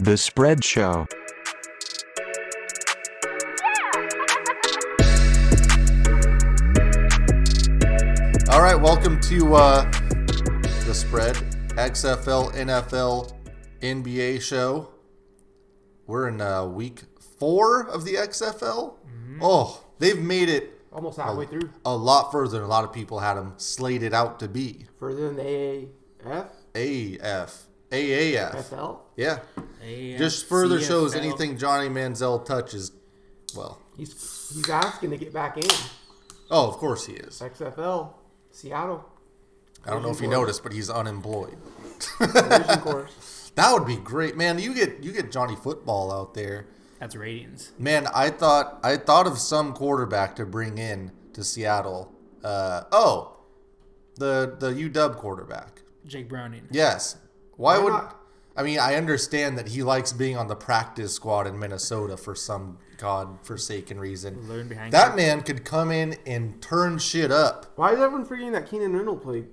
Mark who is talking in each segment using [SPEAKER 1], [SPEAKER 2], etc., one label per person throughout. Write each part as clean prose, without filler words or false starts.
[SPEAKER 1] The Spread Show.
[SPEAKER 2] All right, welcome to The Spread, XFL, NFL, NBA show. We're in week 4 of the XFL. Oh, they've made it
[SPEAKER 3] Almost halfway through.
[SPEAKER 2] a lot further than a lot of people had them slated out to be.
[SPEAKER 3] Further than the
[SPEAKER 2] AAF.
[SPEAKER 3] FL?
[SPEAKER 2] Yeah.
[SPEAKER 4] AF,
[SPEAKER 2] Just further
[SPEAKER 4] CFL.
[SPEAKER 2] shows anything Johnny Manziel touches, well.
[SPEAKER 3] He's asking to get back in.
[SPEAKER 2] Oh, of course he is.
[SPEAKER 3] XFL, Seattle.
[SPEAKER 2] I don't know if you noticed, but he's unemployed.
[SPEAKER 3] Division course.
[SPEAKER 2] That would be great, man. You get Johnny Football out there.
[SPEAKER 4] That's ratings.
[SPEAKER 2] Man, I thought of some quarterback to bring in to Seattle. The UW quarterback.
[SPEAKER 4] Jake Browning.
[SPEAKER 2] Yes. Why would
[SPEAKER 3] not?
[SPEAKER 2] I mean, I understand that he likes being on the practice squad in Minnesota for some godforsaken reason.
[SPEAKER 4] Learn behind
[SPEAKER 2] That man could come in and turn shit up.
[SPEAKER 3] Why is everyone forgetting that Keenan Reynolds played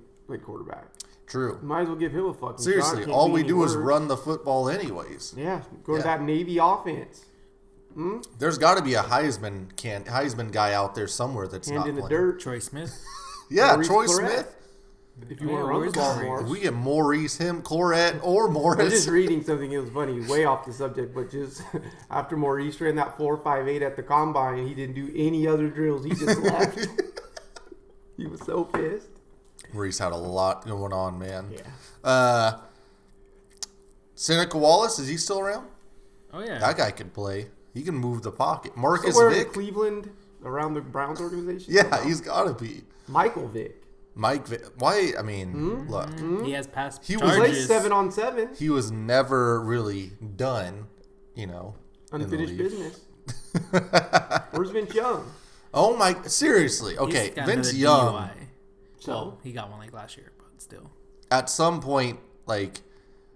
[SPEAKER 3] quarterback?
[SPEAKER 2] True.
[SPEAKER 3] Might as well give him a fucking
[SPEAKER 2] Seriously,
[SPEAKER 3] shot.
[SPEAKER 2] all we do is run the football anyways.
[SPEAKER 3] Yeah, go to
[SPEAKER 2] Yeah.
[SPEAKER 3] that Navy offense.
[SPEAKER 2] There's got to be a Heisman guy out there somewhere that's
[SPEAKER 3] Hand
[SPEAKER 2] not
[SPEAKER 3] in the
[SPEAKER 2] playing.
[SPEAKER 3] dirt.
[SPEAKER 4] Troy Smith.
[SPEAKER 2] Yeah,
[SPEAKER 3] Maurice
[SPEAKER 2] Troy
[SPEAKER 3] Clarett.
[SPEAKER 2] Smith.
[SPEAKER 3] If you
[SPEAKER 4] Yeah,
[SPEAKER 3] want to run the
[SPEAKER 4] where's
[SPEAKER 3] ball
[SPEAKER 4] Maurice?
[SPEAKER 3] more.
[SPEAKER 2] If we get Maurice, Clarett, or
[SPEAKER 3] I was
[SPEAKER 2] Morris.
[SPEAKER 3] just reading something. It was funny, way off the subject, but just after Maurice ran that 4.58 at the combine, he didn't do any other drills. He just left. He was so pissed.
[SPEAKER 2] Maurice had a lot going on, man.
[SPEAKER 3] Yeah.
[SPEAKER 2] Seneca Wallace, is he still around?
[SPEAKER 4] Oh yeah.
[SPEAKER 2] That guy can play. He can move the pocket. Marcus
[SPEAKER 3] Somewhere in
[SPEAKER 2] Vick.
[SPEAKER 3] Cleveland, around the Browns organization.
[SPEAKER 2] Yeah, he's got to be.
[SPEAKER 3] Michael Vick.
[SPEAKER 2] Mike Vick. Why? I mean, look.
[SPEAKER 4] He has passed
[SPEAKER 2] He was
[SPEAKER 3] He played
[SPEAKER 4] charges.
[SPEAKER 3] 7-on-7.
[SPEAKER 2] He was never really done, in the
[SPEAKER 3] Unfinished
[SPEAKER 2] league.
[SPEAKER 3] business. Where's Vince Young?
[SPEAKER 2] Oh my! Seriously,
[SPEAKER 4] He's
[SPEAKER 2] okay.
[SPEAKER 4] got
[SPEAKER 2] Vince
[SPEAKER 4] another
[SPEAKER 2] Young.
[SPEAKER 4] DUI.
[SPEAKER 3] So
[SPEAKER 4] Well, he got one like last year, but still.
[SPEAKER 2] At some point,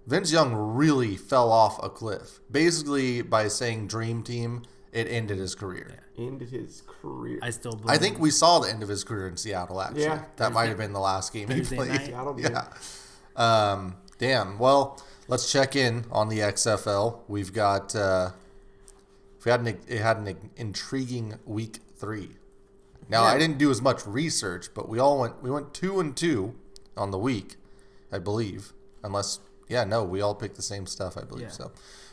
[SPEAKER 2] Vince Young really fell off a cliff. Basically, by saying "Dream Team," it ended his career.
[SPEAKER 3] ended his career.
[SPEAKER 4] I still believe.
[SPEAKER 2] I think we saw the end of his career in Seattle. Actually,
[SPEAKER 3] Yeah.
[SPEAKER 2] that might have been the last game he
[SPEAKER 4] Thursday
[SPEAKER 2] played.
[SPEAKER 4] night.
[SPEAKER 3] Seattle did.
[SPEAKER 2] Yeah. Damn. Well, let's check in on the XFL. We've got it had an intriguing week 3. Now,
[SPEAKER 3] Yeah.
[SPEAKER 2] I didn't do as much research, but we went 2-2 on the week, I believe. We all picked the same stuff, I believe.
[SPEAKER 4] Yeah.
[SPEAKER 2] So,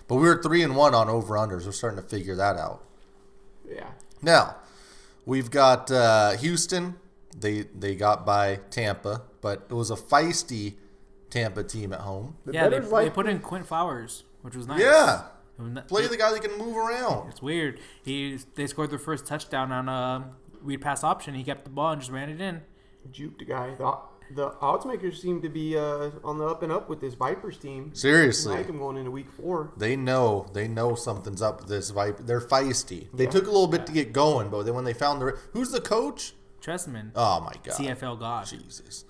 [SPEAKER 2] but we were 3-1 on over-unders. We're starting to figure that out.
[SPEAKER 3] Yeah.
[SPEAKER 2] Now, we've got Houston. They got by Tampa, but it was a feisty Tampa team at home.
[SPEAKER 4] Yeah, they
[SPEAKER 3] bettors
[SPEAKER 4] put in Quint Flowers, which was nice.
[SPEAKER 2] Yeah.
[SPEAKER 4] It was
[SPEAKER 2] Play the guy that can move around.
[SPEAKER 4] It's weird. They scored their first touchdown on read pass option. He kept the ball and just ran it in.
[SPEAKER 3] Juked the guy. The odds makers seem to be on the up and up with this Vipers team.
[SPEAKER 2] Seriously.
[SPEAKER 3] I like them going into week 4.
[SPEAKER 2] They know something's up with this Viper. They're feisty. They
[SPEAKER 3] Yeah.
[SPEAKER 2] took a little bit to get going, but then when they found who's the coach?
[SPEAKER 4] Tressman,
[SPEAKER 2] Oh my god.
[SPEAKER 4] CFL god.
[SPEAKER 2] Jesus.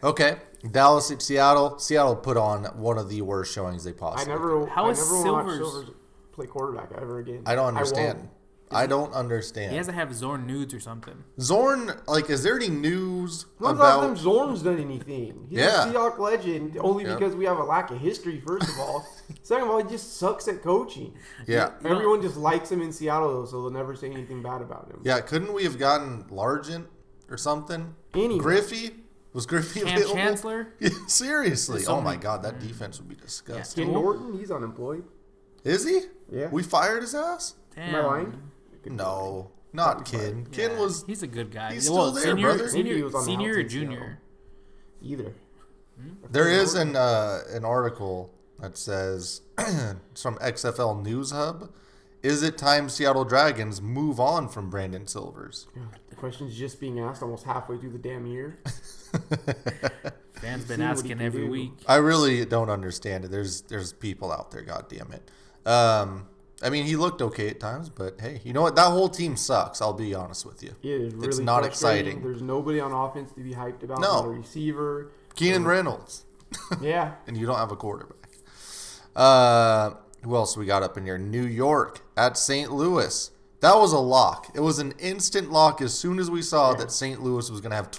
[SPEAKER 2] Okay. Dallas at Seattle. Seattle put on one of the worst showings they
[SPEAKER 3] I
[SPEAKER 2] possibly.
[SPEAKER 3] never
[SPEAKER 4] How is
[SPEAKER 3] watched
[SPEAKER 4] Silvers-
[SPEAKER 3] Silvers play quarterback ever again.
[SPEAKER 2] I don't understand.
[SPEAKER 3] won't.
[SPEAKER 2] I don't understand.
[SPEAKER 4] He has to have Zorn nudes or something.
[SPEAKER 2] Zorn, is there any news
[SPEAKER 3] When's the last time Zorn's done anything? He's
[SPEAKER 2] Yeah.
[SPEAKER 3] a Seahawk legend only
[SPEAKER 2] Yeah.
[SPEAKER 3] because we have a lack of history, first of all. Second of all, he just sucks at coaching.
[SPEAKER 2] Yeah.
[SPEAKER 3] Everyone just likes him in Seattle, though, so they'll never say anything bad about him.
[SPEAKER 2] Yeah, couldn't we have gotten Largent or something?
[SPEAKER 3] Anyway.
[SPEAKER 2] Griffey? Was Griffey
[SPEAKER 4] Cam
[SPEAKER 2] available?
[SPEAKER 4] Chancellor.
[SPEAKER 2] Yeah, seriously.
[SPEAKER 4] There's so
[SPEAKER 2] Oh my
[SPEAKER 4] many-
[SPEAKER 2] god, that defense would be disgusting.
[SPEAKER 3] Ken Norton, he's unemployed.
[SPEAKER 2] Is he?
[SPEAKER 3] Yeah.
[SPEAKER 2] We fired his ass?
[SPEAKER 3] Am I lying?
[SPEAKER 2] No, not Ken. Ken was.
[SPEAKER 4] He's a good guy.
[SPEAKER 2] He's still there, brother.
[SPEAKER 3] Maybe he was on the
[SPEAKER 4] Senior
[SPEAKER 3] outs
[SPEAKER 4] or
[SPEAKER 3] in Seattle.
[SPEAKER 4] junior?
[SPEAKER 3] Either.
[SPEAKER 2] There is an article that says it's from XFL News Hub. Is it time Seattle Dragons move on from Brandon Silvers?
[SPEAKER 3] The question's just being asked almost halfway through the damn year.
[SPEAKER 4] Fans
[SPEAKER 3] See
[SPEAKER 4] been
[SPEAKER 3] what he
[SPEAKER 4] asking
[SPEAKER 3] can
[SPEAKER 4] every
[SPEAKER 3] do.
[SPEAKER 4] week.
[SPEAKER 2] I really don't understand it. There's people out there. God damn it. I mean, he looked okay at times, but hey, you know what? That whole team sucks. I'll be honest with you.
[SPEAKER 3] It is really
[SPEAKER 2] It's not
[SPEAKER 3] frustrating.
[SPEAKER 2] exciting.
[SPEAKER 3] There's nobody on offense to be hyped about.
[SPEAKER 2] No.
[SPEAKER 3] Not a receiver.
[SPEAKER 2] Keenan Reynolds.
[SPEAKER 3] Yeah.
[SPEAKER 2] And you don't have a quarterback. Who else we got up in here? New York at St. Louis. That was a lock. It was an instant lock as soon as we saw that St. Louis was going to have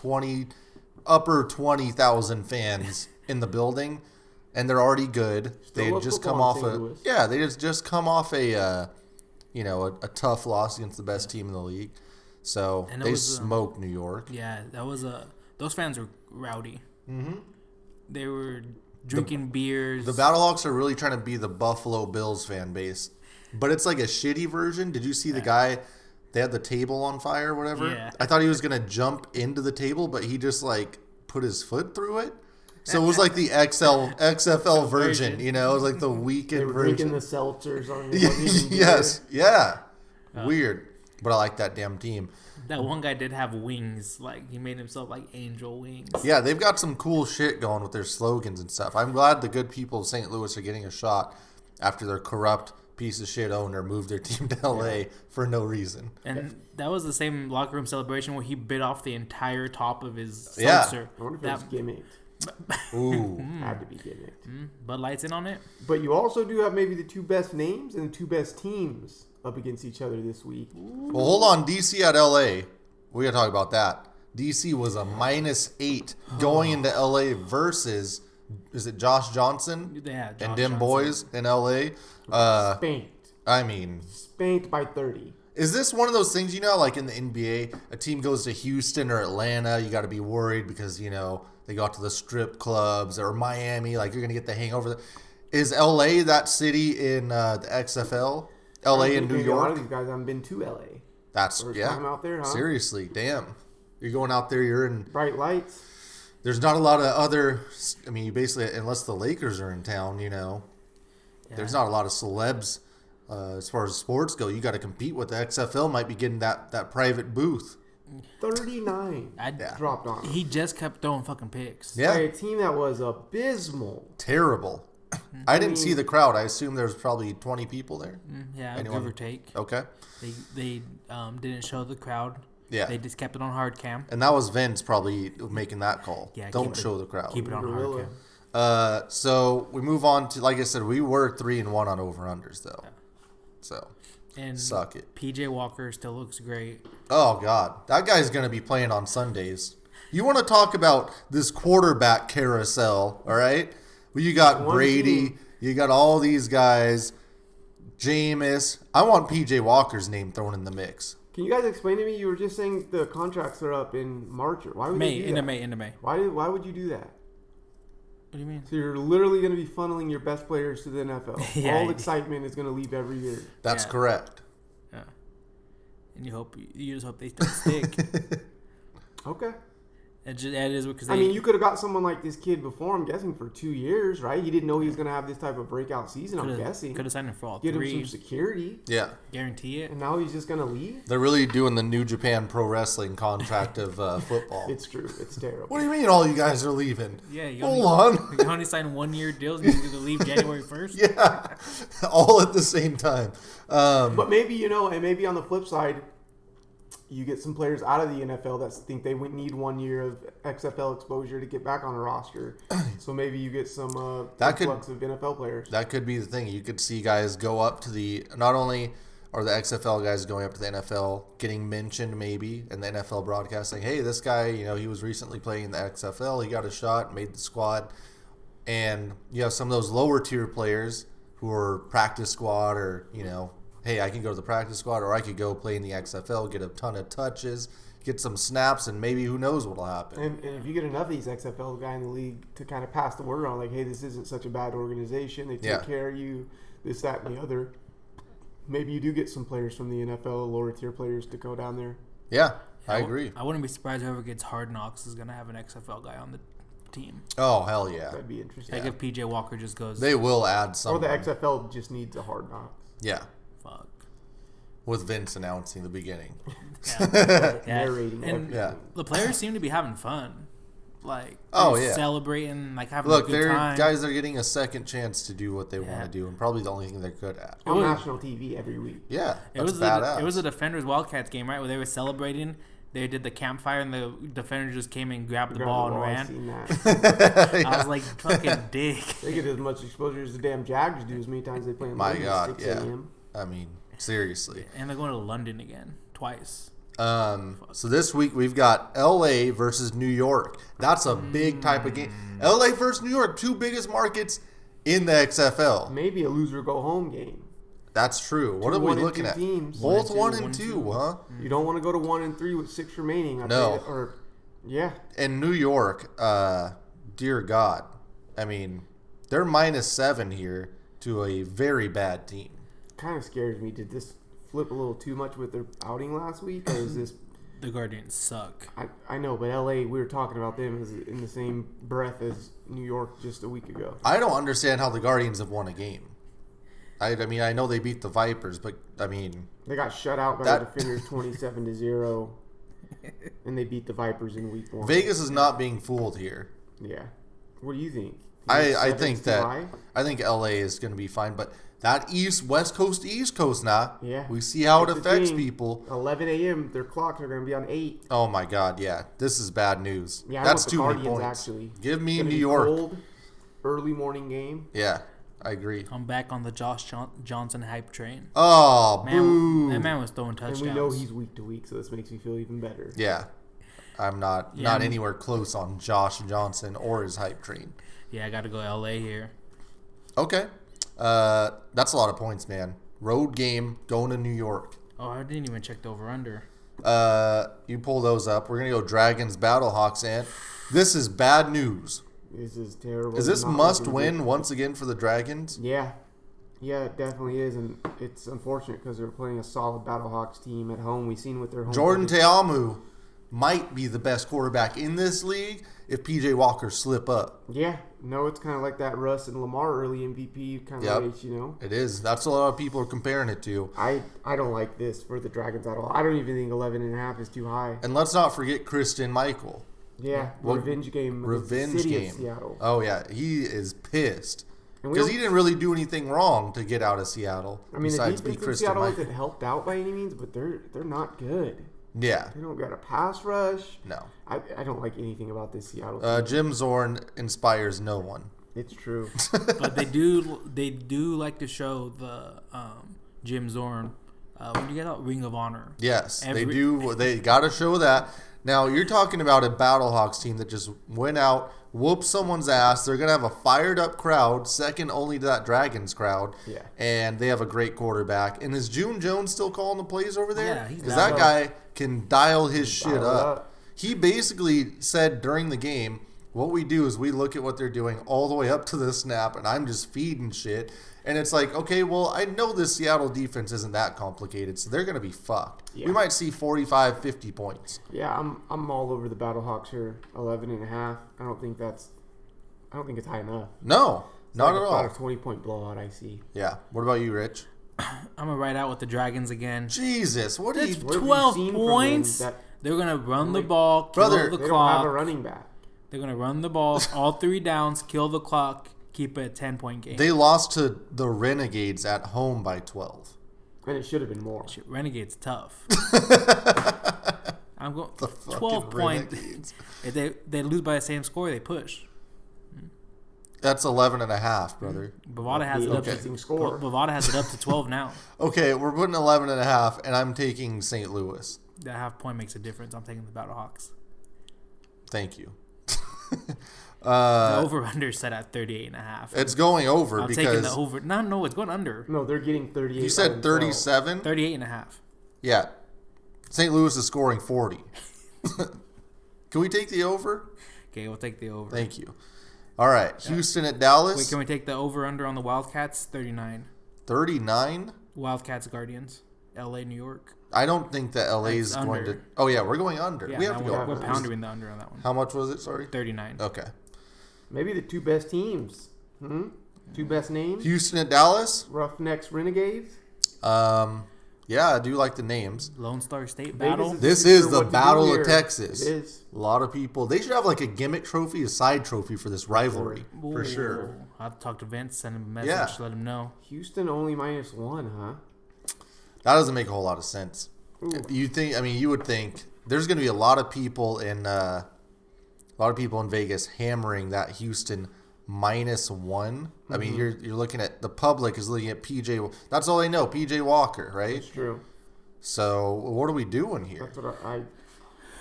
[SPEAKER 2] upper 20,000 fans in the building. and they're already good.
[SPEAKER 3] Still
[SPEAKER 2] They had
[SPEAKER 3] love
[SPEAKER 2] just
[SPEAKER 3] football
[SPEAKER 2] come
[SPEAKER 3] in
[SPEAKER 2] off
[SPEAKER 3] St.
[SPEAKER 2] a
[SPEAKER 3] Louis.
[SPEAKER 2] yeah. They just come off a a tough loss against the best team in the league. So
[SPEAKER 4] And it
[SPEAKER 2] they
[SPEAKER 4] was,
[SPEAKER 2] smoked New York.
[SPEAKER 4] Yeah, that was those fans were rowdy.
[SPEAKER 2] Mm-hmm.
[SPEAKER 4] They were drinking beers.
[SPEAKER 2] The Battlehawks are really trying to be the Buffalo Bills fan base, but it's like a shitty version. Did you see the guy? They had the table on fire or whatever.
[SPEAKER 4] Yeah.
[SPEAKER 2] I thought he was gonna jump into the table, but he just like put his foot through it. So it was like the XFL version, you know, it was like the
[SPEAKER 3] They
[SPEAKER 2] weekend
[SPEAKER 3] were
[SPEAKER 2] version.
[SPEAKER 3] drinking the seltzers on the
[SPEAKER 2] Yes, yeah, weird, but I like that damn team.
[SPEAKER 4] That one guy did have wings. Like, he made himself like angel wings.
[SPEAKER 2] Yeah, they've got some cool shit going with their slogans and stuff. I'm glad the good people of St. Louis are getting a shot after their corrupt piece of shit owner moved their team to LA for no reason.
[SPEAKER 4] And that was the same locker room celebration where he bit off the entire top of his
[SPEAKER 2] Yeah.
[SPEAKER 4] seltzer.
[SPEAKER 3] I wonder if it was gimmicked.
[SPEAKER 2] Ooh.
[SPEAKER 3] Had to be gimmicked.
[SPEAKER 4] Bud Light's in on it.
[SPEAKER 3] But you also do have maybe the two best names and the two best teams up against each other this week.
[SPEAKER 2] Well, hold on. DC at LA. We got to talk about that. DC was a -8 going into LA versus, is it Josh Johnson
[SPEAKER 4] Yeah, Josh
[SPEAKER 2] and them
[SPEAKER 4] Johnson.
[SPEAKER 2] boys in LA?
[SPEAKER 3] Spanked.
[SPEAKER 2] I mean,
[SPEAKER 3] Spanked by 30.
[SPEAKER 2] is this one of those things, you know, like in the NBA, a team goes to Houston or Atlanta, you got to be worried because, you know, they go out to the strip clubs, or Miami, like you're going to get the hangover. Is LA that city in the XFL? LA and New
[SPEAKER 3] A lot of
[SPEAKER 2] York?
[SPEAKER 3] these guys haven't been to LA.
[SPEAKER 2] That's,
[SPEAKER 3] First
[SPEAKER 2] yeah.
[SPEAKER 3] time out there, huh?
[SPEAKER 2] Seriously, damn. You're going out there, you're in.
[SPEAKER 3] Bright lights.
[SPEAKER 2] There's not a lot of other. I mean, you basically, unless the Lakers are in town, you know, there's not a lot of celebs as far as sports go. You got to compete with the XFL. Might be getting that private booth.
[SPEAKER 3] 39 dropped on.
[SPEAKER 4] He just kept throwing fucking picks.
[SPEAKER 2] Yeah,
[SPEAKER 3] By a team that was abysmal.
[SPEAKER 2] terrible. I didn't see the crowd. I assume there was probably 20 people there.
[SPEAKER 4] Yeah,
[SPEAKER 2] Anyone?
[SPEAKER 4] give or take.
[SPEAKER 2] Okay.
[SPEAKER 4] They didn't show the crowd.
[SPEAKER 2] Yeah.
[SPEAKER 4] They just kept it on hard cam.
[SPEAKER 2] And that was Vince probably making that call.
[SPEAKER 4] Yeah,
[SPEAKER 2] Don't
[SPEAKER 4] keep it-
[SPEAKER 2] show the crowd.
[SPEAKER 4] Keep it on hard
[SPEAKER 3] Gorilla.
[SPEAKER 4] cam.
[SPEAKER 2] So we move on to, like I said, we were 3-1 on over-unders, though. So,
[SPEAKER 4] And
[SPEAKER 2] suck it.
[SPEAKER 4] PJ Walker still looks great.
[SPEAKER 2] Oh, God. That guy's going to be playing on Sundays. You want to talk about this quarterback carousel, all right? Well, you got
[SPEAKER 3] One
[SPEAKER 2] Brady.
[SPEAKER 3] team.
[SPEAKER 2] You got all these guys. Jameis. I want PJ Walker's name thrown in the mix.
[SPEAKER 3] Can you guys explain to me? You were just saying the contracts are up in March. Why would they do
[SPEAKER 4] Into
[SPEAKER 3] that?
[SPEAKER 4] May.
[SPEAKER 3] Why would you do that?
[SPEAKER 4] What do you mean?
[SPEAKER 3] So you're literally going to be funneling your best players to the NFL.
[SPEAKER 4] Yeah.
[SPEAKER 3] All excitement is going to leave every year.
[SPEAKER 2] That's
[SPEAKER 4] Yeah.
[SPEAKER 2] correct.
[SPEAKER 4] Yeah. And you just hope they don't stick.
[SPEAKER 3] Okay.
[SPEAKER 4] It is because
[SPEAKER 3] I mean, you could have got someone like this kid before, I'm guessing, for 2 years, right? He didn't know he was going to have this type of breakout season, I'm guessing.
[SPEAKER 4] could have signed him for all
[SPEAKER 3] Get him
[SPEAKER 4] three.
[SPEAKER 3] some security,
[SPEAKER 2] Yeah.
[SPEAKER 4] Guarantee it.
[SPEAKER 3] and now he's just going to leave?
[SPEAKER 2] They're really doing the New Japan Pro Wrestling contract of football.
[SPEAKER 3] It's true. It's terrible.
[SPEAKER 2] What do you mean all you guys are leaving?
[SPEAKER 4] Yeah, you
[SPEAKER 2] Hold
[SPEAKER 4] only,
[SPEAKER 2] on.
[SPEAKER 4] you only signed 1 year deals. And you're going to leave January 1st.
[SPEAKER 2] Yeah. All at the same time.
[SPEAKER 3] But maybe, and maybe on the flip side, you get some players out of the NFL that think they would need 1 year of XFL exposure to get back on a roster. So maybe you get some influx of NFL players.
[SPEAKER 2] That could be the thing. You could see guys go up to not only are the XFL guys going up to the NFL, getting mentioned maybe in the NFL broadcast saying, hey, this guy, he was recently playing in the XFL. He got a shot, made the squad. And you have some of those lower tier players who are practice squad or, hey, I can go to the practice squad or I could go play in the XFL, get a ton of touches, get some snaps, and maybe who knows what will happen.
[SPEAKER 3] And if you get enough of these XFL guys in the league to kind of pass the word around, like, hey, this isn't such a bad organization. They take care of you, this, that, and the other. Maybe you do get some players from the NFL, lower tier players, to go down there.
[SPEAKER 2] Yeah, I agree.
[SPEAKER 4] I wouldn't be surprised whoever gets Hard Knocks is going to have an XFL guy on the team.
[SPEAKER 2] Oh, hell yeah.
[SPEAKER 3] That'd be interesting.
[SPEAKER 4] Like if PJ Walker just goes.
[SPEAKER 2] They will add
[SPEAKER 3] Or
[SPEAKER 2] someone.
[SPEAKER 3] the XFL just needs a Hard Knock.
[SPEAKER 2] Yeah.
[SPEAKER 4] Fuck.
[SPEAKER 2] With Vince announcing the beginning.
[SPEAKER 4] Yeah.
[SPEAKER 3] Narrating
[SPEAKER 4] And
[SPEAKER 3] everything.
[SPEAKER 4] the players seem to be having fun. Like,
[SPEAKER 2] Oh,
[SPEAKER 4] they're
[SPEAKER 2] yeah.
[SPEAKER 4] celebrating, like having
[SPEAKER 2] Look,
[SPEAKER 4] a good
[SPEAKER 2] they're
[SPEAKER 4] time.
[SPEAKER 2] guys are getting a second chance to do what they want
[SPEAKER 4] Yeah.
[SPEAKER 2] to do, and probably the only thing they're good at.
[SPEAKER 3] On
[SPEAKER 4] was-
[SPEAKER 3] national TV every week.
[SPEAKER 2] Yeah,
[SPEAKER 4] It
[SPEAKER 2] that's
[SPEAKER 4] was
[SPEAKER 2] badass.
[SPEAKER 4] it was a Defenders Wildcats game, right? Where they were celebrating. They did the campfire, and the Defenders just came and grabbed the ball and
[SPEAKER 3] I've
[SPEAKER 4] ran.
[SPEAKER 3] seen that.
[SPEAKER 4] I was like, fucking dick.
[SPEAKER 3] They get as much exposure as the damn Jags do as many times they play in
[SPEAKER 2] My
[SPEAKER 3] London at
[SPEAKER 2] God,
[SPEAKER 3] 6
[SPEAKER 2] yeah.
[SPEAKER 3] a.m.
[SPEAKER 2] I mean, seriously.
[SPEAKER 4] And they're going to London again, twice.
[SPEAKER 2] So this week we've got LA versus New York. That's a big type of game. LA versus New York, two biggest markets in the XFL.
[SPEAKER 3] Maybe a loser go home game.
[SPEAKER 2] That's true. What are we looking at?
[SPEAKER 3] Teams.
[SPEAKER 2] Both 1 and 2, huh?
[SPEAKER 3] You don't want to go to 1 and 3 with 6 remaining.
[SPEAKER 2] No.
[SPEAKER 3] Yeah.
[SPEAKER 2] And New York, dear God, I mean, they're -7 here to a very bad team.
[SPEAKER 3] Kind of scares me. Did this flip a little too much with their outing last week, or is this?
[SPEAKER 4] The Guardians suck.
[SPEAKER 3] I know, but LA, we were talking about them as in the same breath as New York just a week ago.
[SPEAKER 2] I don't understand how the Guardians have won a game. I mean, I know they beat the Vipers, but I mean,
[SPEAKER 3] they got shut out by the Defenders 27-0, and they beat the Vipers in week 1.
[SPEAKER 2] Vegas is not being fooled here.
[SPEAKER 3] Yeah. What do you think?
[SPEAKER 2] I think LA is going to be fine, but that West Coast to East Coast now.
[SPEAKER 3] Yeah.
[SPEAKER 2] We see how it affects people.
[SPEAKER 3] 11 a.m. Their clocks are going to be on 8.
[SPEAKER 2] Oh my God, yeah. This is bad news.
[SPEAKER 3] Yeah,
[SPEAKER 2] that's
[SPEAKER 3] I want
[SPEAKER 2] too
[SPEAKER 3] the
[SPEAKER 2] many
[SPEAKER 3] Guardians,
[SPEAKER 2] points.
[SPEAKER 3] actually.
[SPEAKER 2] Give me
[SPEAKER 3] It's gonna
[SPEAKER 2] New
[SPEAKER 3] be
[SPEAKER 2] York.
[SPEAKER 3] Cold, early morning game.
[SPEAKER 2] Yeah, I agree.
[SPEAKER 4] I'm back on the Josh Johnson hype train.
[SPEAKER 2] Oh, boo.
[SPEAKER 4] That man was throwing touchdowns.
[SPEAKER 3] And we know he's week to week, so this makes me feel even better.
[SPEAKER 2] Yeah. I'm not anywhere close on Josh Johnson or his hype train.
[SPEAKER 4] Yeah, I got to go LA here.
[SPEAKER 2] Okay. That's a lot of points, man. Road game, going to New York.
[SPEAKER 4] Oh, I didn't even check the over-under.
[SPEAKER 2] You pull those up. We're going to go Dragons, Battlehawks, and this is bad news.
[SPEAKER 3] This is terrible.
[SPEAKER 2] Is this must win once again for the Dragons?
[SPEAKER 3] Yeah. Yeah, it definitely is, and it's unfortunate because they're playing a solid Battlehawks team at home. We've seen with their home.
[SPEAKER 2] Jordan Teamu might be the best quarterback in this league if PJ Walker slip up.
[SPEAKER 3] Yeah. No, it's kind of like that Russ and Lamar early MVP kind of race, you know?
[SPEAKER 2] It is. That's what a lot of people are comparing it to.
[SPEAKER 3] I don't like this for the Dragons at all. I don't even think 11.5 is too high.
[SPEAKER 2] And let's not forget Christian Michael.
[SPEAKER 3] Yeah, revenge game.
[SPEAKER 2] Revenge
[SPEAKER 3] game.
[SPEAKER 2] game.
[SPEAKER 3] Seattle.
[SPEAKER 2] Oh, yeah. He is pissed. Because he didn't really do anything wrong to get out of Seattle.
[SPEAKER 3] I mean, the defense in Seattle isn't helped out by any means, but they're not good.
[SPEAKER 2] Yeah.
[SPEAKER 3] They don't got a pass rush.
[SPEAKER 2] No.
[SPEAKER 3] I don't like anything about this Seattle team.
[SPEAKER 2] Jim Zorn inspires no one.
[SPEAKER 3] It's true.
[SPEAKER 4] But they do like to show the Jim Zorn when you get out Ring of Honor.
[SPEAKER 2] Yes, they do. They got to show that. Now, you're talking about a Battlehawks team that just went out, whooped someone's ass. They're going to have a fired-up crowd, second only to that Dragons crowd.
[SPEAKER 3] Yeah.
[SPEAKER 2] And they have a great quarterback. And is June Jones still calling the plays over there?
[SPEAKER 4] Yeah,
[SPEAKER 2] because that guy can dial his shit up. He basically said during the game, what we do is we look at what they're doing all the way up to the snap, and I'm just feeding shit. And it's like, okay, well, I know this Seattle defense isn't that complicated, so they're going to be fucked. Yeah. We might see 45, 50 points.
[SPEAKER 3] Yeah, I'm all over the Battlehawks here. 11.5. I don't think it's high enough.
[SPEAKER 2] No, not at all.
[SPEAKER 3] About a 20-point blowout, I see.
[SPEAKER 2] Yeah. What about you, Rich?
[SPEAKER 4] I'm going to ride out with the Dragons again.
[SPEAKER 2] Jesus, what are you...
[SPEAKER 4] 12 points? They're going to run the ball, kill the clock.
[SPEAKER 3] They don't have a running back.
[SPEAKER 4] They're going to run the ball all 3 downs, kill the clock, keep it a 10-point game.
[SPEAKER 2] They lost to the Renegades at home by 12.
[SPEAKER 3] And it should have been more.
[SPEAKER 4] Renegades tough. I'm going 12 points. If they lose by the same score, they push.
[SPEAKER 2] That's 11.5, brother.
[SPEAKER 4] Bovada has it up to Bovada has it up to 12 now.
[SPEAKER 2] Okay, we're putting 11.5, and I'm taking St. Louis.
[SPEAKER 4] That half point makes a difference. I'm taking the Battlehawks.
[SPEAKER 2] Thank you.
[SPEAKER 4] The over-under set at 38.5.
[SPEAKER 2] It's going over
[SPEAKER 4] I'm
[SPEAKER 2] because...
[SPEAKER 4] taking the over. No, it's going under.
[SPEAKER 3] No, they're getting 38.
[SPEAKER 2] You said 37?
[SPEAKER 4] 38.5.
[SPEAKER 2] Yeah. St. Louis is scoring 40. Can we take the over?
[SPEAKER 4] Okay, we'll take the over.
[SPEAKER 2] Thank you. All right. Houston at Dallas.
[SPEAKER 4] Wait, can we take the over-under on the Wildcats? 39.
[SPEAKER 2] 39?
[SPEAKER 4] Wildcats, Guardians. L.A., New York.
[SPEAKER 2] I don't think that LA is going to... Oh, yeah, we're going under.
[SPEAKER 4] Yeah,
[SPEAKER 2] we have to go.
[SPEAKER 4] We're pounding the under on that one.
[SPEAKER 2] How much was it? Sorry?
[SPEAKER 4] 39.
[SPEAKER 2] Okay.
[SPEAKER 3] Maybe the 2 best teams. 2 best names.
[SPEAKER 2] Houston at Dallas.
[SPEAKER 3] Roughnecks, Renegades.
[SPEAKER 2] Yeah, I do like the names.
[SPEAKER 4] Lone Star State battle.
[SPEAKER 2] This is the Battle of Texas.
[SPEAKER 3] It is.
[SPEAKER 2] A lot of people. They should have like a gimmick trophy, a side trophy for this rivalry. For sure.
[SPEAKER 4] I'll have to talk to Vince, send him a message, let him know.
[SPEAKER 3] Houston only -1, huh?
[SPEAKER 2] That doesn't make a whole lot of sense. You would think there's going to be a lot of people in Vegas hammering that Houston -1. I mean, you're looking at the public is looking at PJ. That's all they know, PJ Walker, right?
[SPEAKER 3] That's true.
[SPEAKER 2] So what are we doing here?
[SPEAKER 3] That's what I